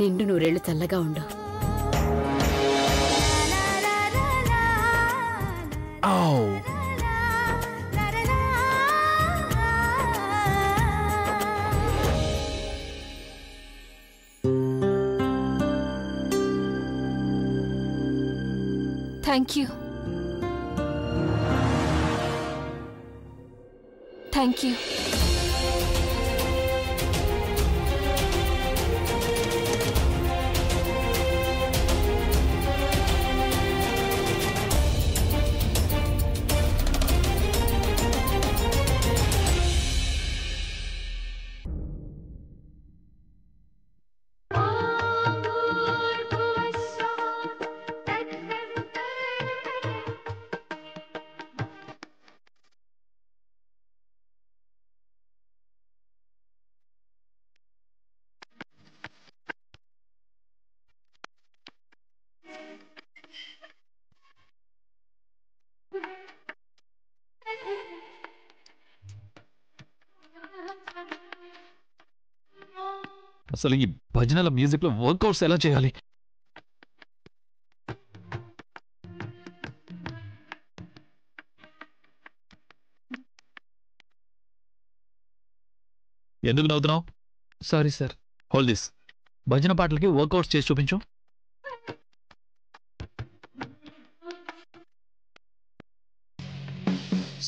నిండు నూరేళ్లు చల్లగా ఉండు. Thank you. Thank you. అసలు ఈ భజనల మ్యూజిక్ లో వర్కౌట్స్ ఎలా చేయాలి? ఎందుకు నవ్వుతున్నావు? Sorry sir. Hold this. భజన పాటలకి వర్కౌట్స్ చేసి చూపించు.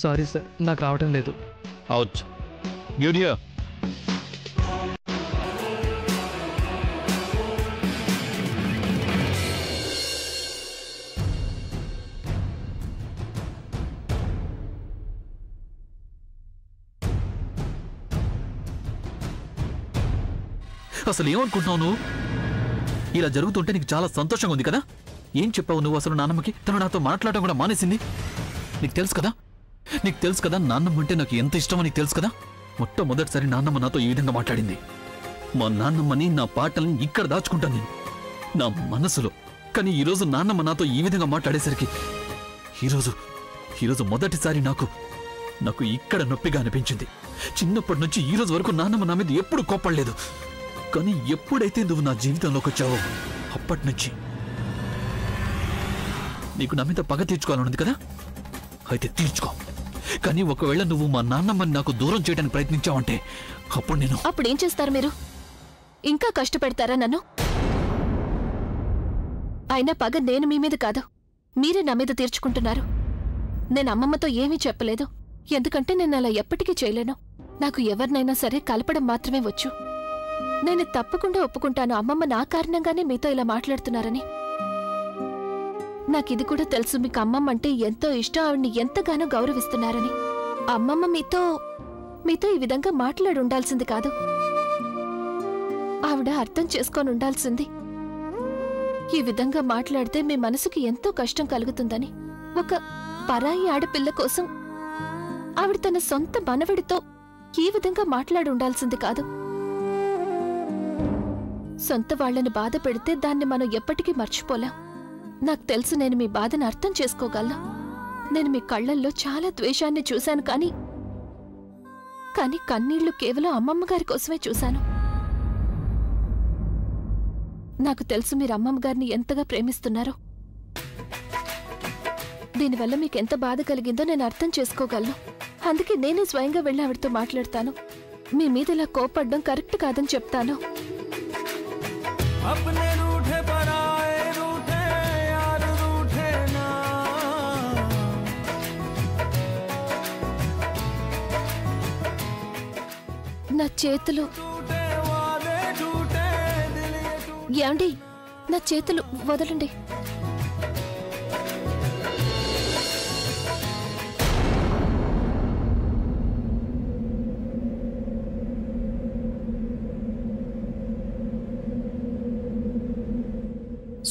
సారీ సార్, నాకు రావటం లేదు. అవుట్. Give here. అసలు ఏమనుకుంటున్నావు నువ్వు? ఇలా జరుగుతుంటే నీకు చాలా సంతోషంగా ఉంది కదా? ఏం చెప్పావు నువ్వు అసలు నాన్నమ్మకి? తను నాతో మాట్లాడటం కూడా మానేసింది. నీకు తెలుసు కదా, నీకు తెలుసు కదా నాన్నమ్మ అంటే నాకు ఎంత ఇష్టమో నీకు తెలుసు కదా. మొట్టమొదటిసారి నాన్నమ్మ నాతో ఈ విధంగా మాట్లాడింది. మా నాన్నమ్మని, నా పాటల్ని ఇక్కడ దాచుకుంటాను నేను నా మనసులో. కానీ ఈరోజు నాన్నమ్మ నాతో ఈ విధంగా మాట్లాడేసరికి ఈరోజు మొదటిసారి నాకు ఇక్కడ నొప్పిగా అనిపించింది. చిన్నప్పటి నుంచి ఈ రోజు వరకు నాన్నమ్మ నా మీద ఎప్పుడు కోప్పడలేదు. కానీ ఎప్పుడైతే నువ్వు నా జీవితంలోకి వచ్చావో అప్పటి నుంచి నీకు నా మీద పగ తీర్చుకోవాలనుంది కదా? అయితే తీర్చుకో. కానీ ఒకవేళ నువ్వు మా నాన్నమ్మని నాకు దూరం చేయడానికి ప్రయత్నించావంటే అప్పుడేం చేస్తారు మీరు? ఇంకా కష్టపెడతారా నన్ను? అయినా పగ నేను మీ మీద కాదు, మీరే నా మీద తీర్చుకుంటున్నారు. నేను అమ్మమ్మతో ఏమీ చెప్పలేదు, ఎందుకంటే నేను అలా ఎప్పటికీ చేయలేను. నాకు ఎవరినైనా సరే కలపడం మాత్రమే వచ్చు. నేను తప్పకుండా ఒప్పుకుంటాను అమ్మమ్మ నా కారణంగానే మీతో ఇలా మాట్లాడుతున్నారని. నాకిది కూడా తెలుసు, మీకు అమ్మమ్మ అంటే ఎంతో ఇష్టం, ఆవిడ్ని ఎంతగానో గౌరవిస్తున్నారని. అమ్మమ్మ మీతో ఈ విధంగా మాట్లాడి ఉండాల్సింది కాదు. ఆవిడ అర్థం చేసుకొని ఉండాల్సింది. ఈ విధంగా మాట్లాడితే మీ మనసుకి ఎంతో కష్టం కలుగుతుందని. ఒక పరాయి ఆడపిల్ల కోసం ఆవిడ తన సొంత మనవడితో ఈ విధంగా మాట్లాడి ఉండాల్సింది కాదు. సొంత వాళ్లను బాధ పెడితే దాన్ని మనం ఎప్పటికీ మర్చిపోలేం. నాకు తెలుసు, నేను మీ బాధను అర్థం చేసుకోగలను. నేను మీ కళ్లల్లో చాలా ద్వేషాన్ని చూశాను, కానీ కన్నీళ్లు కేవలం అమ్మమ్మగారి కోసమే చూశాను. నాకు తెలుసు మీరు అమ్మమ్మగారిని ఎంతగా ప్రేమిస్తున్నారో. దీనివల్ల మీకెంత బాధ కలిగిందో నేను అర్థం చేసుకోగలను. అందుకే నేనే స్వయంగా వెళ్ళి ఆవిడతో మాట్లాడతాను. మీ మీద ఇలా కోపడ్డం కరెక్ట్ కాదని చెప్తాను. చేతులు ఏమండి, నా చేతులు వదలండి.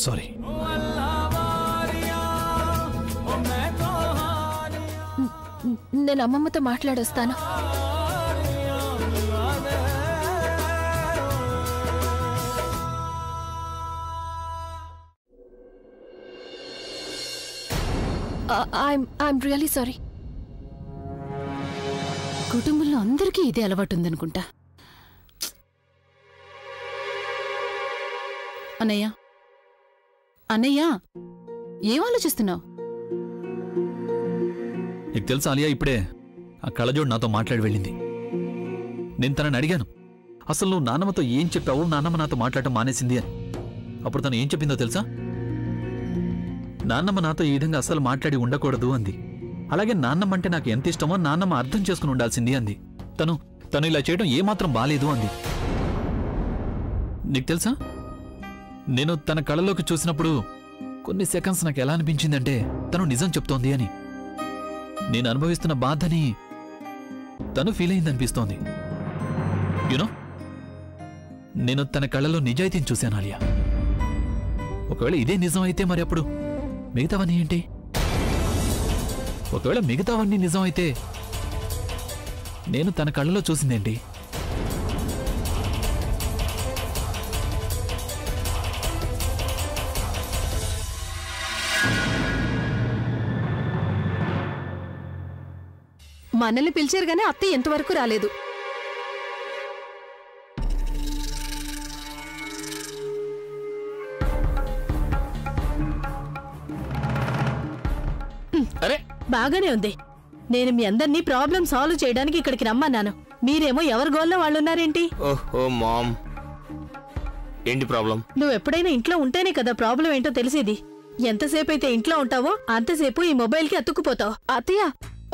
సారీ. నేను అమ్మమ్మతో మాట్లాడొస్తాను. I'm really sorry. కుటుంబంలో అందరికీ ఇదే అలవాటు ఉందనుకుంటా. అన్నయ్య, అన్నయ్య, ఏం ఆలోచిస్తున్నావు? నీకు తెలుసా ఆలియా, ఇప్పుడే ఆ కళ్ళజోడు నాతో మాట్లాడి వెళ్ళింది. నేను తనని అడిగాను, అసలు నువ్వు నాన్నమ్మతో ఏం చెప్పావు, నాన్నమ్మ నాతో మాట్లాడటం మానేసింది అని. అప్పుడు తను ఏం చెప్పిందో తెలుసా? నాన్నమ్మ నాతో ఈ విధంగా అస్సలు మాట్లాడి ఉండకూడదు అంది. అలాగే నాన్నమ్మ అంటే నాకు ఎంత ఇష్టమో నాన్నమ్మ అర్థం చేసుకుని ఉండాల్సింది అంది. తను ఇలా చేయడం ఏమాత్రం బాలేదు అంది. నీకు తెలుసా, నేను తన కళ్ళలోకి చూసినప్పుడు కొన్ని సెకండ్స్ నాకు ఎలా అనిపించిందంటే తను నిజం చెప్తోంది అని. నేను అనుభవిస్తున్న బాధని తను ఫీల్ అయిందనిపిస్తోంది. యునో, నేను తన కళ్ళలో నిజాయితీని చూశాను ఆలియా. ఒకవేళ ఇదే నిజం అయితే మరి అప్పుడు మిగతావన్నీ ఏంటి? ఒకవేళ మిగతావన్నీ నిజం అయితే నేను తన కళ్ళలో చూసిందేంటి? మనల్ని పిలిచారు గానీ అత్తయ్య ఎంతవరకు రాలేదు. అరే బాగానే ఉంది. నేను మీ అందరినీ ప్రాబ్లం సాల్వ్ చేయడానికి ఇక్కడికి రమ్మన్నాను. మీరేమో ఎవరి గోల్లో వాళ్ళున్నారేంటి? ఓహో మామ్, ఏంటి ప్రాబ్లం? నువ్వు ఎప్పుడైనా ఇంట్లో ఉంటేనే కదా ప్రాబ్లం ఏంటో తెలిసేది. ఎంతసేపు అయితే ఇంట్లో ఉంటావో అంతసేపు ఈ మొబైల్ కి అతుక్కుపోతావు. అత్తయ్య,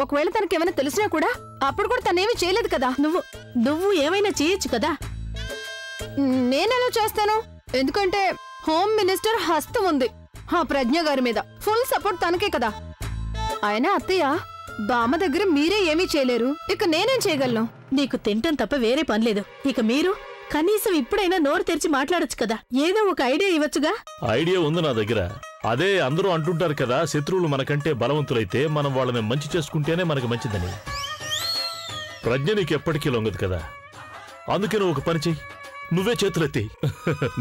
ఒకవేళ తనకేమైనా తెలిసినా కూడా అప్పుడు కూడా తనేమీ చేయలేదు కదా. నువ్వు ఏమైనా చేయొచ్చు కదా. నేనెలా చేస్తాను? ఎందుకంటే హోమ్ మినిస్టర్ హస్తం ఉంది ఆ ప్రజ్ఞ గారి మీద. ఫుల్ సపోర్ట్ తనకే కదా. అయినా అత్తయ్య, బామ్మ దగ్గర మీరే ఏమీ చేయలేరు, ఇక నేనేం చేయగలను? నీకు తింటం తప్ప వేరే పనిలేదు. ఇక మీరు కనీసం ఇప్పుడైనా నోరు తెరిచి మాట్లాడొచ్చు కదా. ఏదో ఒక ఐడియా ఇవ్వచ్చుగా. ఐడియా ఉంది నా దగ్గర. అదే అందరూ అంటుంటారు కదా, శత్రువులు మనకంటే బలవంతులైతే మనం వాళ్ళని మంచి చేసుకుంటేనే మనకు మంచిదని. ప్రజ్ఞ నీకు ఎప్పటికీ లొంగదు కదా. అందుకే నువ్వు ఒక పని చెయ్యి, నువ్వే చేతులెత్తి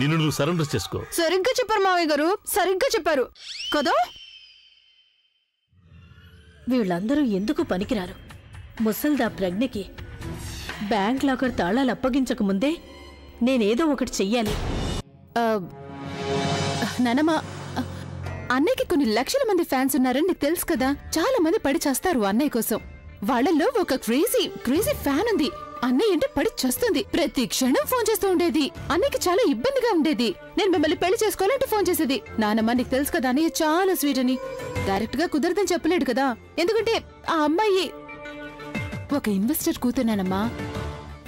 నిన్ను నువ్వు సరెండర్ చేసుకో. సరిగ్గా చెప్పారు మావయ్య గారు, సరిగ్గా చెప్పారు కదా. వీళ్ళందరూ ఎందుకు పనికిరారు? ముసల్దా ప్రజ్ఞకి బ్యాంక్ లాకర్ తాళాలు అప్పగించక ముందే నేనేదో ఒకటి చెయ్యాలి. నానమ్మ, అన్నయ్యకి కొన్ని లక్షల మంది ఫ్యాన్స్ ఉన్నారని నీకు తెలుసు కదా. చాలా మంది పడి చేస్తారు అన్నయ్య కోసం. వాళ్ళల్లో ఒక క్రేజీ ఫ్యాన్ ఉంది. అన్నయ్య అంటే పడి చేస్తుంది. ప్రతి క్షణం ఫోన్ చేస్తూ ఉండేది. అన్నయ్యకి చాలా ఇబ్బందిగా ఉండేది. నేను మిమ్మల్ని పెళ్లి చేసుకోవాలంటే ఫోన్ చేసేది. నానమ్మ, నీకు తెలుసు కదా అన్నయ్య చాలా స్వీట్ అని. డైరెక్ట్ గా కుదరదని చెప్పలేడు కదా, ఎందుకంటే ఆ అమ్మాయి ఒక ఇన్వెస్టర్ కూతున్నానమ్మా.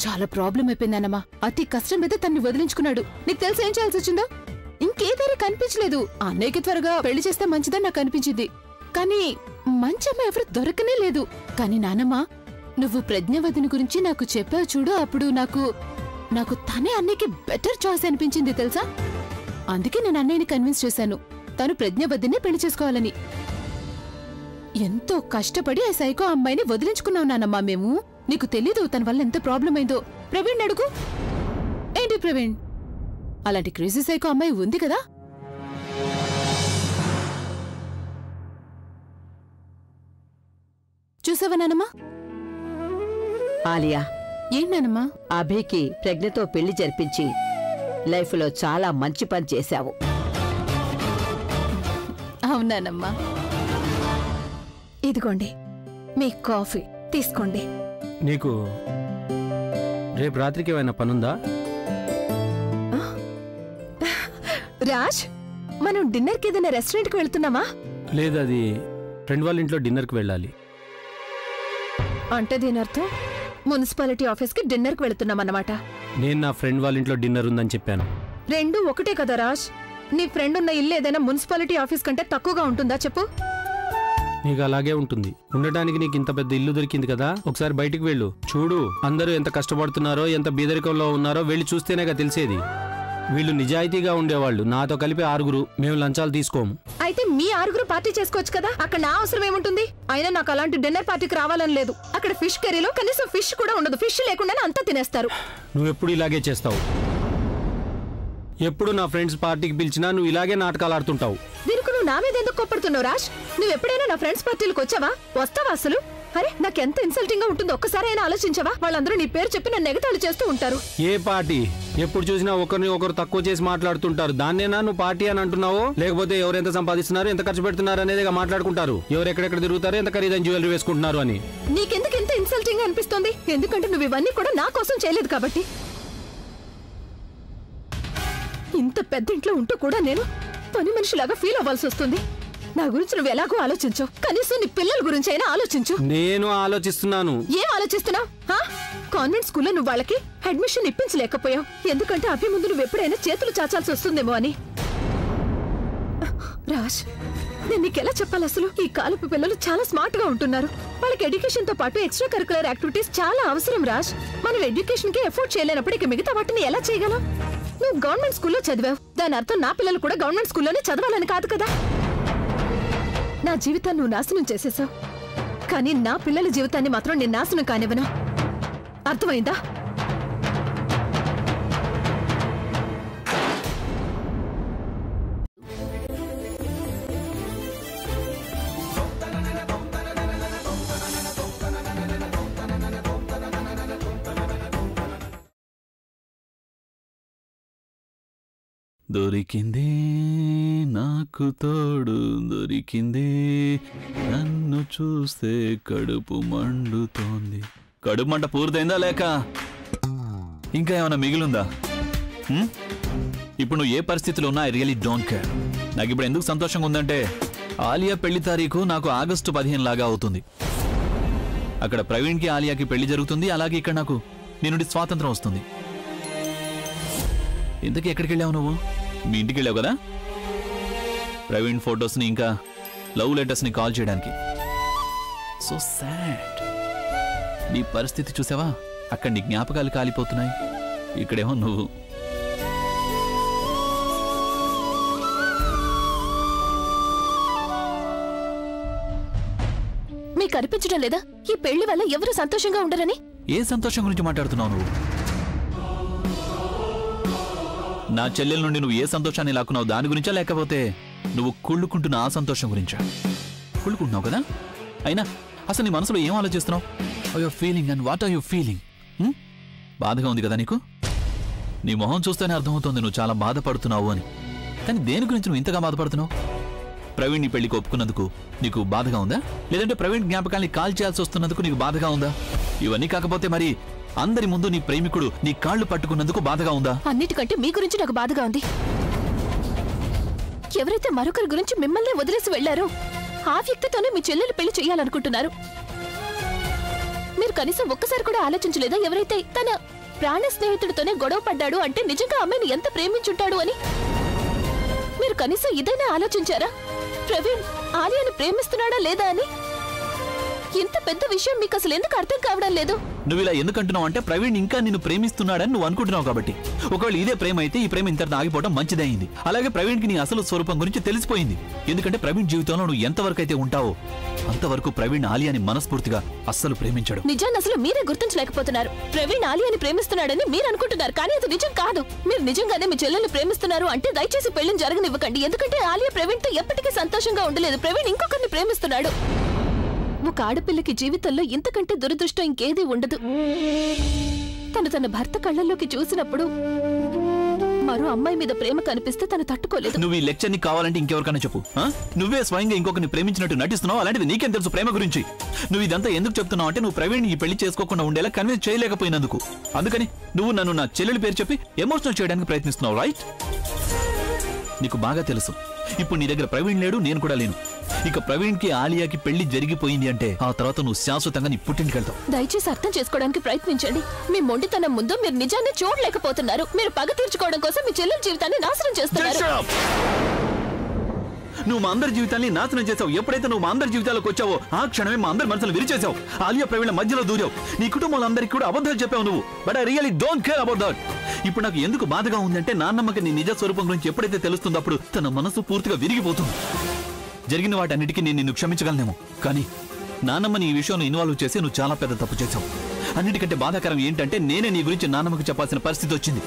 చాలా ప్రాబ్లం అయిపోయిందన్నమ్మా. అతి కష్టం మీద తన్ని వదిలించుకున్నాడు. నీకు తెలుసు ఏం చేయాల్సి వచ్చిందో? ఇంకేదారి కనిపించలేదు. అన్నయ్యకి త్వరగా పెళ్లి చేస్తే మంచిదని నాకు అనిపించింది. కానీ మంచి అమ్మాయి ఎవరు దొరకనే లేదు. కానీ నానమ్మ, నువ్వు ప్రజ్ఞవతిని గురించి నాకు చెప్పావు చూడు, అప్పుడు నాకు తనే అన్నయ్యకి బెటర్ చాయిస్ అనిపించింది తెలుసా. అందుకే నేను అన్నయ్యని కన్విన్స్ చేశాను తను ప్రజ్ఞవతిని పెళ్లి చేసుకోవాలని. ఎంతో కష్టపడి ఆ సైకో అమ్మాయిని వదిలించుకున్నావు నానమ్మా మేము. నీకు తెలీదు తన వల్ల ఎంత ప్రాబ్లం అయిందో. ప్రవీణ్ అడుగు. ఏంటి ప్రవీణ్, అలాంటి క్రేజీ సైకో అమ్మాయి ఉంది కదా. చూసావా నానమ్మా? ఆలియా, ఏంటనమ్మా? అభికి ప్రజ్ఞతో పెళ్లి జరిపించి లైఫ్లో చాలా మంచి పని చేశావు. అవునానమ్మా. ఇదిగోండి మీ కాఫీ తీసుకోండి. నీకు రేపు రాత్రికి ఏమైనా పనుందా? రాజ్, మనం డిన్నర్కి ఏదైనా రెస్టారెంట్కి వెళ్తున్నామా? లేదు, అది ఫ్రెండ్ వాళ్ళ ఇంట్లో డిన్నర్కి వెళ్ళాలి. అంటే దీని అర్థం మున్సిపాలిటీ ఆఫీస్కి డిన్నర్కి వెళుతున్నామన్నమాట. నేను నా ఫ్రెండ్ వాళ్ళ ఇంట్లో డిన్నర్ ఉందని చెప్పాను. రెండు ఒకటే కదా రాజ్. నీ ఫ్రెండ్ ఉన్న ఇల్లు ఏదైనా మున్సిపాలిటీ ఆఫీస్ కంటే తక్కువగా ఉంటుందా చెప్పు? నీకు అలాగే ఉంటుంది. ఉండటానికి నీకు ఇంత పెద్ద ఇల్లు దొరికింది కదా, ఒకసారి బయటికి వెళ్ళు, చూడు అందరూ ఎంత కష్టపడుతున్నారో, ఎంత బీదరికంలో ఉన్నారో వెళ్ళి చూస్తేనేగా తెలిసేది. వీళ్ళు నిజాయితీగా ఉండేవాళ్ళు. నాతో కలిపి 6. మేము లంచాలు తీసుకోము. అయితే మీ 6 పార్టీ చేసుకోవచ్చు కదా, అక్కడ నా అవసరం ఏముంటుంది? అయినా నాకు అలాంటి డిన్నర్ పార్టీకి రావాలని లేదు. అక్కడ ఫిష్ కర్రీలో కనీసం ఫిష్ కూడా ఉండదు. ఫిష్ లేకుండానే అంతా తినేస్తారు. నువ్వు ఎప్పుడు ఇలాగే చేస్తావు. ఎప్పుడు నా ఫ్రెండ్స్ పార్టీకి పిలిచినా నువ్వు ఇలాగే నాటకాలు ఆడుతుంటావు. దీనికి నువ్వు నా మీద ఎందుకు కోప్పడుతున్నావు రాజ్? నువ్వు ఎప్పుడైనా నా ఫ్రెండ్స్ పార్టీలకు వచ్చావా? వస్తావా అసలు? అరే, నాకెంత ఇన్సల్టింగ్ గా ఉంటుందో ఒక్కసారి అయినా ఆలోచించవా? వాళ్ళందరూ నీ పేరు చెప్పి నన్ను ఎగతాళి చేస్తూ ఉంటారు. ఏ పార్టీ? ఎప్పుడు చూసినా ఒకరిని ఒకరు తక్కువ చేసి మాట్లాడుతుంటారు. దాన్నేనా నువ్వు పార్టీ అని అంటున్నావు? లేకపోతే ఎవరు ఎంత సంపాదిస్తున్నారు, ఎంత ఖర్చు పెడుతున్నారు అనేది మాట్లాడుకుంటారు. ఎవరు ఎక్కడెక్కడ తిరుగుతారు, ఎంత ఖరీదైన జ్యువెలరీ వేసుకుంటున్నారు అని. నీకెందుకు ఎంత ఇన్సల్టింగ్ గా అనిపిస్తుంది? ఎందుకంటే నువ్వు ఇవన్నీ కూడా నా కోసం చేయలేదు కాబట్టి. ఇంత పెద్ద ఇంట్లో ఉంటూ కూడా నేను పని మనిషిలాగా ఫీల్ అవ్వాల్సి వస్తుంది. నా గురించి నువ్వు ఎలాగో ఆలోచించు, కనీసం నీ పిల్లల గురించి అయినా ఆలోచించు. నేను ఆలోచిస్తున్నాను. ఏం ఆలోచిస్తున్నావు? కాన్వెంట్ స్కూల్లో నువ్వు వాళ్ళకి అడ్మిషన్ ఇప్పించలేకపోయావు. ఎందుకంటే అభి ముందు నువ్వు ఎప్పుడైనా చేతులు చాచాల్సి వస్తుందేమో అని. రాజ్, నేను నీకెలా చెప్పాలి అసలు? ఈ కాలపు పిల్లలు చాలా స్మార్ట్ గా ఉంటున్నారు. వాళ్ళకి ఎడ్యుకేషన్ తో పాటు ఎక్స్ట్రా కరికులర్ యాక్టివిటీస్ చాలా అవసరం రాజ్. మనం ఎడ్యుకేషన్ కి ఎఫోర్డ్ చేయలేనప్పుడు ఇక మిగతా వాటిని ఎలా చేయగలం? నువ్వు గవర్నమెంట్ స్కూల్లో చదివావు, దాని అర్థం నా పిల్లలు కూడా గవర్నమెంట్ స్కూల్లోనే చదవాలని కాదు కదా. నా జీవితాన్ని నువ్వు నాశనం చేసేసావు, కానీ నా పిల్లల జీవితాన్ని మాత్రం నేను నాశనం కానివ్వను. అర్థమైందా? దొరికిందే నాకు తోడు, దొరికిందే నన్ను చూస్తే కడుపు మండుతోంది. కడుపు మంట పూర్తయిందా లేక ఇంకా ఏమైనా మిగిలిందా? ఇప్పుడు నువ్వు ఏ పరిస్థితిలో ఉన్నా ఐ రియలీ డోంట్ కేర్. నాకు ఇప్పుడు ఎందుకు సంతోషంగా ఉందంటే ఆలియా పెళ్లి తారీఖు నాకు ఆగస్టు 15 లాగా అవుతుంది. అక్కడ ప్రవీణ్కి ఆలియాకి పెళ్లి జరుగుతుంది, అలాగే ఇక్కడ నాకు నీ నుండి స్వాతంత్రం వస్తుంది. ఇంతకీ ఎక్కడికి వెళ్ళావు నువ్వు? మీ ఇంటికి వెళ్ళావు కదా ప్రవీణ్ ఫొటోస్ని ఇంకా లవ్ లెటర్స్ని కాల్ చేయడానికి. So sad. నీ పరిస్థితి చూసావా? అక్కడ నీ జ్ఞాపకాలు కాలిపోతున్నాయి, ఇక్కడేమో నువ్వు. మీకు అనిపించడం లేదా ఈ పెళ్లి వల్ల ఎవరు సంతోషంగా ఉండరని? ఏ సంతోషం గురించి మాట్లాడుతున్నావు నువ్వు? నా చెల్లెల నుండి నువ్వు ఏ సంతోషాన్ని లాక్కున్నావు దాని గురించా, లేకపోతే నువ్వు కుళ్ళుకుంటున్న ఆ సంతోషం గురించా? కుళ్ళుకుంటున్నావు కదా. అయినా అసలు నీ మనసులో ఏం ఆలోచిస్తున్నావు? Your feeling and what are you feeling? బాధగా ఉంది కదా నీకు? నీ మొహం చూస్తేనే అర్థమవుతోంది నువ్వు చాలా బాధపడుతున్నావు అని. కానీ దేని గురించి నువ్వు ఇంతగా బాధపడుతున్నావు? ప్రవీణ్ నీ పెళ్లికి ఒప్పుకున్నందుకు నీకు బాధగా ఉందా, లేదంటే ప్రవీణ్ జ్ఞాపకాల్ని కాల్ చేయాల్సి వస్తున్నందుకు నీకు బాధగా ఉందా? ఇవన్నీ కాకపోతే మరి అందరి ముందు నీ ప్రేమికుడు నీ కాళ్ళు పట్టుకున్నందుకు బాధగా ఉందా? అన్నిటికంటే మీ గురించి నాకు బాధగా ఉంది. ఎవరైతే మరొకరి గురించి మిమ్మల్ని వదిలేసి వెళ్లారో ఆ వ్యక్తితోనే మీ చెల్లెలు పెళ్లి చేయాలనుకుంటున్నారు. మీరు కనీసం ఒక్కసారి కూడా ఆలోచించలేదా ఎవరైతే తన ప్రాణ స్నేహితుడితోనే గొడవ పడ్డాడు అంటే నిజంగా అమ్మాయిని ఎంత ప్రేమించుంటాడు అని? మీరు కనీసం ఇదైనా ఆలోచించారా? ప్రవీణ్ ఆలియాని ప్రేమిస్తున్నాడా లేదా అని? ఇంత పెద్ద విషయం మీకు అసలు ఎందుకు అర్థం కావడం లేదు? నువ్వు ఇలా ఎందుకంటున్నావు అంటే ప్రవీణ్ ఇంకా నిన్ను ప్రేమిస్తున్నాడని నువ్వు అనుకుంటున్నావు కాబట్టి. ఒకవేళ ఇదే ప్రేమ అయితే ఈ ప్రేమ ఇంతటితో ఆగిపోవడం మంచిదైంది. అలాగే ప్రవీణ్కి నీ అసలు స్వరూపం గురించి తెలిసిపోయింది. ఎందుకంటే ప్రవీణ్ జీవితంలో నువ్వు ఎంతవరకు అయితే ఉంటావో అంతవరకు ప్రవీణ్ ఆలియాని మనస్ఫూర్తిగా అస్సలు ప్రేమించాడు. నిజాన్ని అసలు మీరే గుర్తించలేకపోతున్నారు. ప్రవీణ్ ఆలియాని ప్రేమిస్తున్నాడని మీరు అనుకుంటున్నారు, కానీ అది నిజం కాదు. మీరు నిజంగానే మీ చెల్లెల్ని ప్రేమిస్తున్నారు అంటే దయచేసి పెళ్లిని జరగనివ్వకండి. ఎందుకంటే ఆలియా ప్రవీణ్తో ఎప్పటికీ సంతోషంగా ఉండలేదు. ప్రవీణ్ ఇంకొకరిని ప్రేమిస్తున్నాడు. ఒక ఆడపిల్లకి జీవితంలో ఇంతకంటే దురదృష్టం ఇంకేదీ ఉండదు. తన భర్త కళ్ళల్లోకి చూసినప్పుడు మరో అమ్మాయి మీద ప్రేమ కనిపిస్తే తను తట్టుకోలేదు. నువ్వు ఈ లెక్చర్ని కావాలంటే ఇంకెవరికైనా చెప్పు. నువ్వే స్వయంగా ఇంకొకరిని ప్రేమించినట్టు నటిస్తున్నావు. అలాంటిది నీకేం తెలుసు ప్రేమ గురించి? నువ్వు ఇదంతా ఎందుకు చెప్తున్నావు అంటే నువ్వు ప్రవీణ్ ఈ పెళ్లి చేసుకోకుండా ఉండేలా కన్విన్స్ చేయలేకపోయినందుకు. అందుకని నువ్వు నన్ను నా చెల్లెలి పేరు చెప్పి ఎమోషనల్ చేయడానికి ప్రయత్నిస్తున్నావు, రైట్? నీకు బాగా తెలుసు ఇప్పుడు నీ దగ్గర ప్రవీణ్ లేడు, నేను కూడా లేను. ఇక ప్రవీణ్ కి ఆలియాకి పెళ్లి జరిగిపోయింది అంటే ఆ తర్వాత నువ్వు శాశ్వతంగా నీ పుట్టింటికి వెళ్తావు. దయచేసి అర్థం చేసుకోవడానికి ప్రయత్నించండి. మీ మొండితనం ముందు మీరు నిజాన్ని చూడలేకపోతున్నారు. మీరు పగ తీర్చుకోవడం కోసం మీ చెల్లెల జీవితాన్ని నాశనం చేస్తున్నారు. నువ్వు మా అందరి జీవితాన్ని నాశనం చేసావు. ఎప్పుడైతే నువ్వు మా అందరి జీవితాలకు వచ్చావో ఆ క్షణమే మా అందరి మనసులు విరిచేసావు. ఆలియా ప్రవీణ్ మధ్యలో దూరావు. నీ కుటుంబాలందరికీ కూడా అబద్ధాలు చెప్పావు నువ్వు. But I really don't care about that. ఇప్పుడు నాకు ఎందుకు బాధగా ఉందంటే నాన్నమ్మకి నీ నిజ స్వరూపం గురించి ఎప్పుడైతే తెలుస్తుందో అప్పుడు తన మనసు పూర్తిగా విరిగిపోతుంది. జరిగిన వాటన్నిటికీ నేను నిన్ను క్షమించగలనేమో, కానీ నాన్నమ్మని ఈ విషయంలో ఇన్వాల్వ్ చేసి నువ్వు చాలా పెద్ద తప్పు చేశావు. అన్నిటికంటే బాధాకరం ఏంటంటే నేనే నీ గురించి నాన్నమ్మకి చెప్పాల్సిన పరిస్థితి వచ్చింది.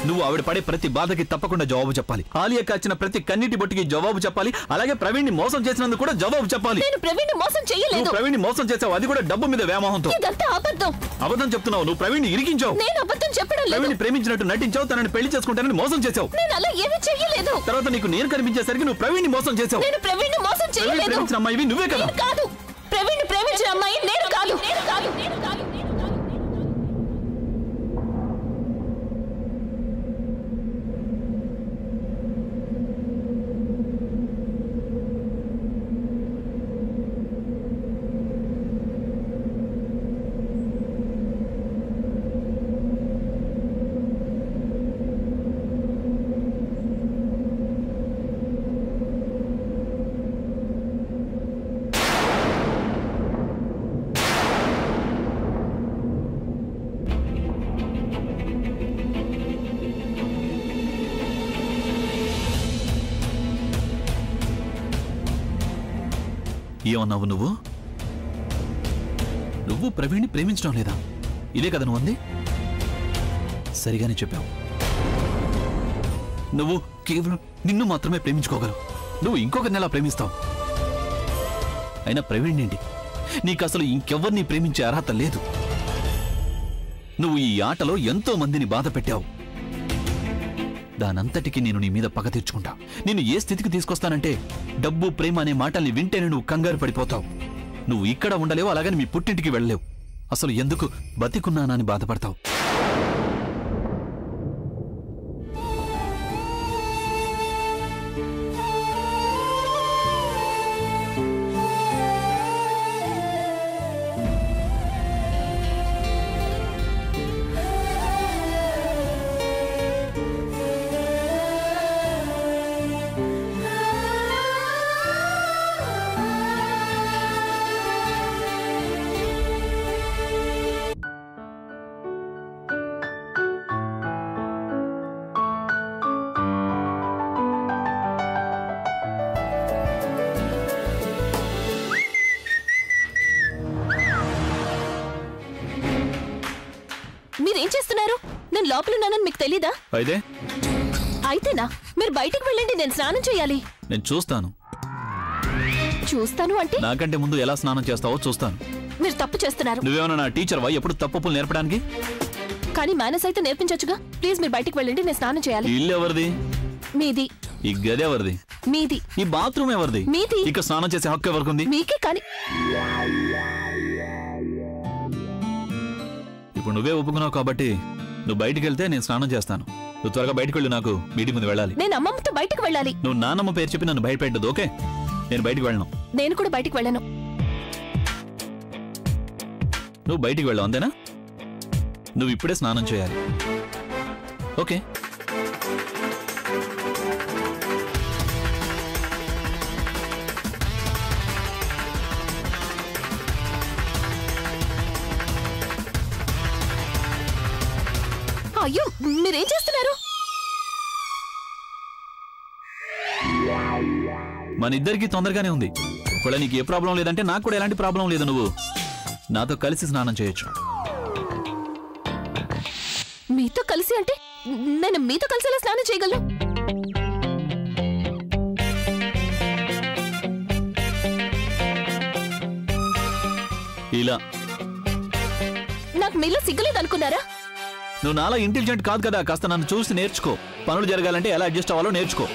నువ్వు ఆవిడ పడే ప్రతి బాధకి తప్పకుండా జవాబు చెప్పాలి. ఆలియా కాచిన ప్రతి కన్నీటి బొట్టుకి జవాబు చెప్పాలి. అలాగే ప్రవీణ్ ని మోసం చేసినందుకు కూడా జవాబు చెప్పాలి. నేను ప్రవీణ్ ని మోసం చేయలేదు. ప్రవీణ్ ని మోసం చేసావు, అది కూడా డబ్బు మీద వ్యామోహంతో. ఇదంతా అబద్ధం. అబద్ధం చెప్తున్నావు. నువ్వు ప్రవీణ్ ని ఇరికించావు. నేను అబద్ధం చెప్పడం లేదు. ప్రవీణ్ ని ప్రేమించినట్టు నటించావు. తనని పెళ్లి చేసుకుంటానని మోసం చేసావు. నేను అలా ఏమీ చేయలేదు. తర్వాత నీకు నేను కనిపించేసరికి నువ్వు ప్రవీణ్ ని మోసం చేసావు. నేను ప్రవీణ్ ని మోసం చేయలేదు. ప్రేమించిన అమ్మాయివి నువ్వే కదా. కాదు, ప్రవీణ్ ని ప్రేమించిన అమ్మాయి నేను కాదు. ఏమన్నావు నువ్వు? నువ్వు ప్రవీణ్ని ప్రేమించడం లేదా? ఇదే కదా నువ్వు అంది? సరిగానే చెప్పావు. నువ్వు కేవలం నిన్ను మాత్రమే ప్రేమించుకోగలవు. నువ్వు ఇంకొకరిని ఎలా ప్రేమిస్తావు? అయినా ప్రవీణ్ ఏంటి? నీకు అసలు ఇంకెవ్వరిని ప్రేమించే అర్హత లేదు. నువ్వు ఈ ఆటలో ఎంతో మందిని బాధ పెట్టావు. దానంతటికీ నేను నీ మీద పగ తీర్చుకుంటా. నేను ఏ స్థితికి తీసుకొస్తానంటే డబ్బు ప్రేమ అనే మాటల్ని వింటేనే నువ్వు కంగారు పడిపోతావు. నువ్వు ఇక్కడ ఉండలేవు, అలాగని మీ పుట్టింటికి వెళ్ళలేవు. అసలు ఎందుకు బతికున్నానని బాధపడతావు. మీరేం చేస్తున్నారు? నేను లోపలున్నానని మీకు తెలీదా? అయితేనా మీరు బయటికి వెళ్ళండి. నేను స్నానం చేయాలి. నేను చూస్తాను. చూస్తాను అంటే నాకంటే ముందు ఎలా స్నానం చేస్తావో చూస్తాను. మీరు తప్పు చేస్తున్నారు. నువ్వేమన్నా నా టీచర్వా ఎప్పుడు తప్పులు నేర్పడానికి? కానీ మేనస్ అయితే నేర్పించొచ్చుగా. ప్లీజ్ మీరు బయటికి వెళ్ళండి. నేను స్నానం చేయాలి. ఇల్లు ఎవరిది? మీది. ఈ గది ఎవరిది? మీది. ఈ బాత్రూమ్ ఎవరిది? మీది. ఇక స్నానం చేసే హక్కు ఎవరికుంది? మీకే. కానీ ఇప్పుడు నువ్వే ఒప్పుకున్నావు కాబట్టి నువ్వు బయటికి వెళ్తే నేను స్నానం చేస్తాను. నువ్వు త్వరగా బయటకు వెళ్ళు. నాకు మీటింగ్ ముందు వెళ్ళాలి. నేను అమ్మమ్మతో బయటకు వెళ్ళాలి. నువ్వు నాన్నమ్మ పేరు చెప్పి నన్ను బయటపెట్టదు. ఓకే, నేను బయటికి వెళ్ళను. నేను కూడా బయటికి వెళ్ళను. నువ్వు బయటికి వెళ్ళావు అంతేనా? నువ్వు ఇప్పుడే స్నానం చేయాలి. ఓకే. అయ్యో, మీరేం చేస్తున్నారు? మన ఇద్దరికి తొందరగానే ఉంది. ఒకవేళ నీకు ఏ ప్రాబ్లం లేదంటే నాకు కూడా ఎలాంటి ప్రాబ్లం లేదు. నువ్వు నాతో కలిసి స్నానం చేయొచ్చు. మీతో కలిసి అంటే నేను మీతో కలిసి ఎలా స్నానం చేయగలను? ఇలా. నాకు మీలో సిగ్గలేదు అనుకున్నారా? నువ్వు నాలా ఇంటెలిజెంట్ కాదు కదా. కాస్త నన్ను చూసి నేర్చుకో. పనులు జరగాలంటే ఎలా అడ్జస్ట్ అవ్వాలో నేర్చుకో.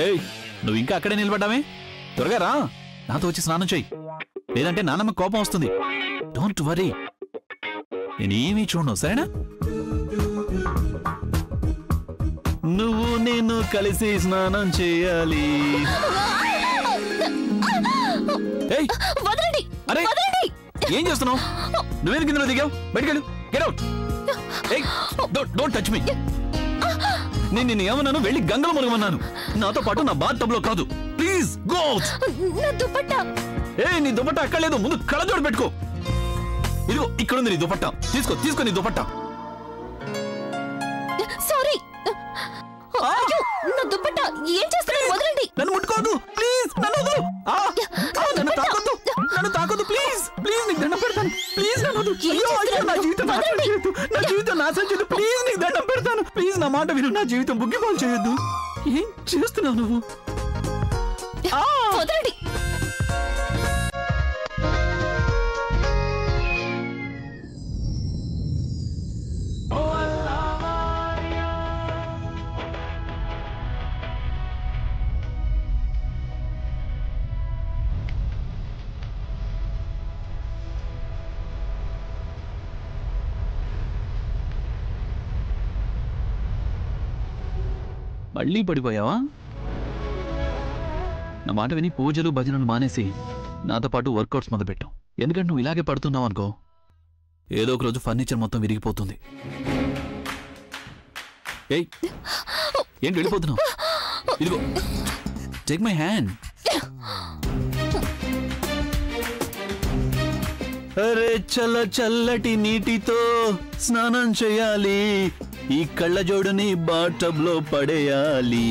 ఏయ్, నువ్వు ఇంకా అక్కడే నిలబడ్డామే? త్వరగా రా, నాతో వచ్చి స్నానం చెయ్యి. లేదంటే నాన్నమ్మ కోపం వస్తుంది. డోంట్ వరీ, నేనేమీ చూడను, సరేనా? నువ్వు నేను కలిసి స్నానం చేయాలి. ఏయ్ వదలండి అరే వదలండి ఏం చేస్తున్నావు? నువ్వేం కింద దిగావు? బయటకెళ్ళు. Get out. ఏయ్ డోంట్ టచ్ మీ. నేను నిన్ను ఏమన్నాను? వెళ్ళి గంగలో మునగమన్నాను. నాతో పాటు నా బాత్ టబ్ లో కాదు. Please go out. నా దుపట్టా. నీ దుపట్టా అక్కడ లేదు. ముందు కళ్ళజోడు పెట్టుకో. ఇదిగో ఇక్కడ ఉంది నీ దుపట్టా. తీసుకో నీ దుపట్టా. సారీ. నా దుపట్టా ఏం చేస్తున్నారు? వదలండి. నన్ను ముట్టుకోదు ప్లీజ్. నన్ను వదలు. నన్ను తాకొద్దు ప్లీజ్. నీకు దండం పెడతాను. ప్లీజ్ నన్ను వదలు. అయ్యో నా జీవితం నాశనం చేయొద్దు. ప్లీజ్ నీకు దండం పెడతాను. ప్లీజ్ నా మాట విను. నా జీవితం బుగ్గిపాలు చేయొద్దు. ఏం చేస్తున్నావు నువ్వు? వదలండి. మళ్ళీ పడిపోయావా? నా మాట విని పూజలు భజనలు మానేసి నాతో పాటు వర్కౌట్స్ మొదలుపెట్టాం. ఎందుకంటే నువ్వు ఇలాగే పడుతున్నావు అనుకో, ఏదో ఒక రోజు ఫర్నిచర్ మొత్తం విరిగిపోతుంది. ఏయ్ ఏంటి వెళ్ళిపోతున్నావు? ఇదిగో టేక్ మై హ్యాండ్. అరే చల్లటి నీటితో స్నానం చేయాలి. ఈ కళ్ళజోడుని బాటబ్లో పడేయాలి.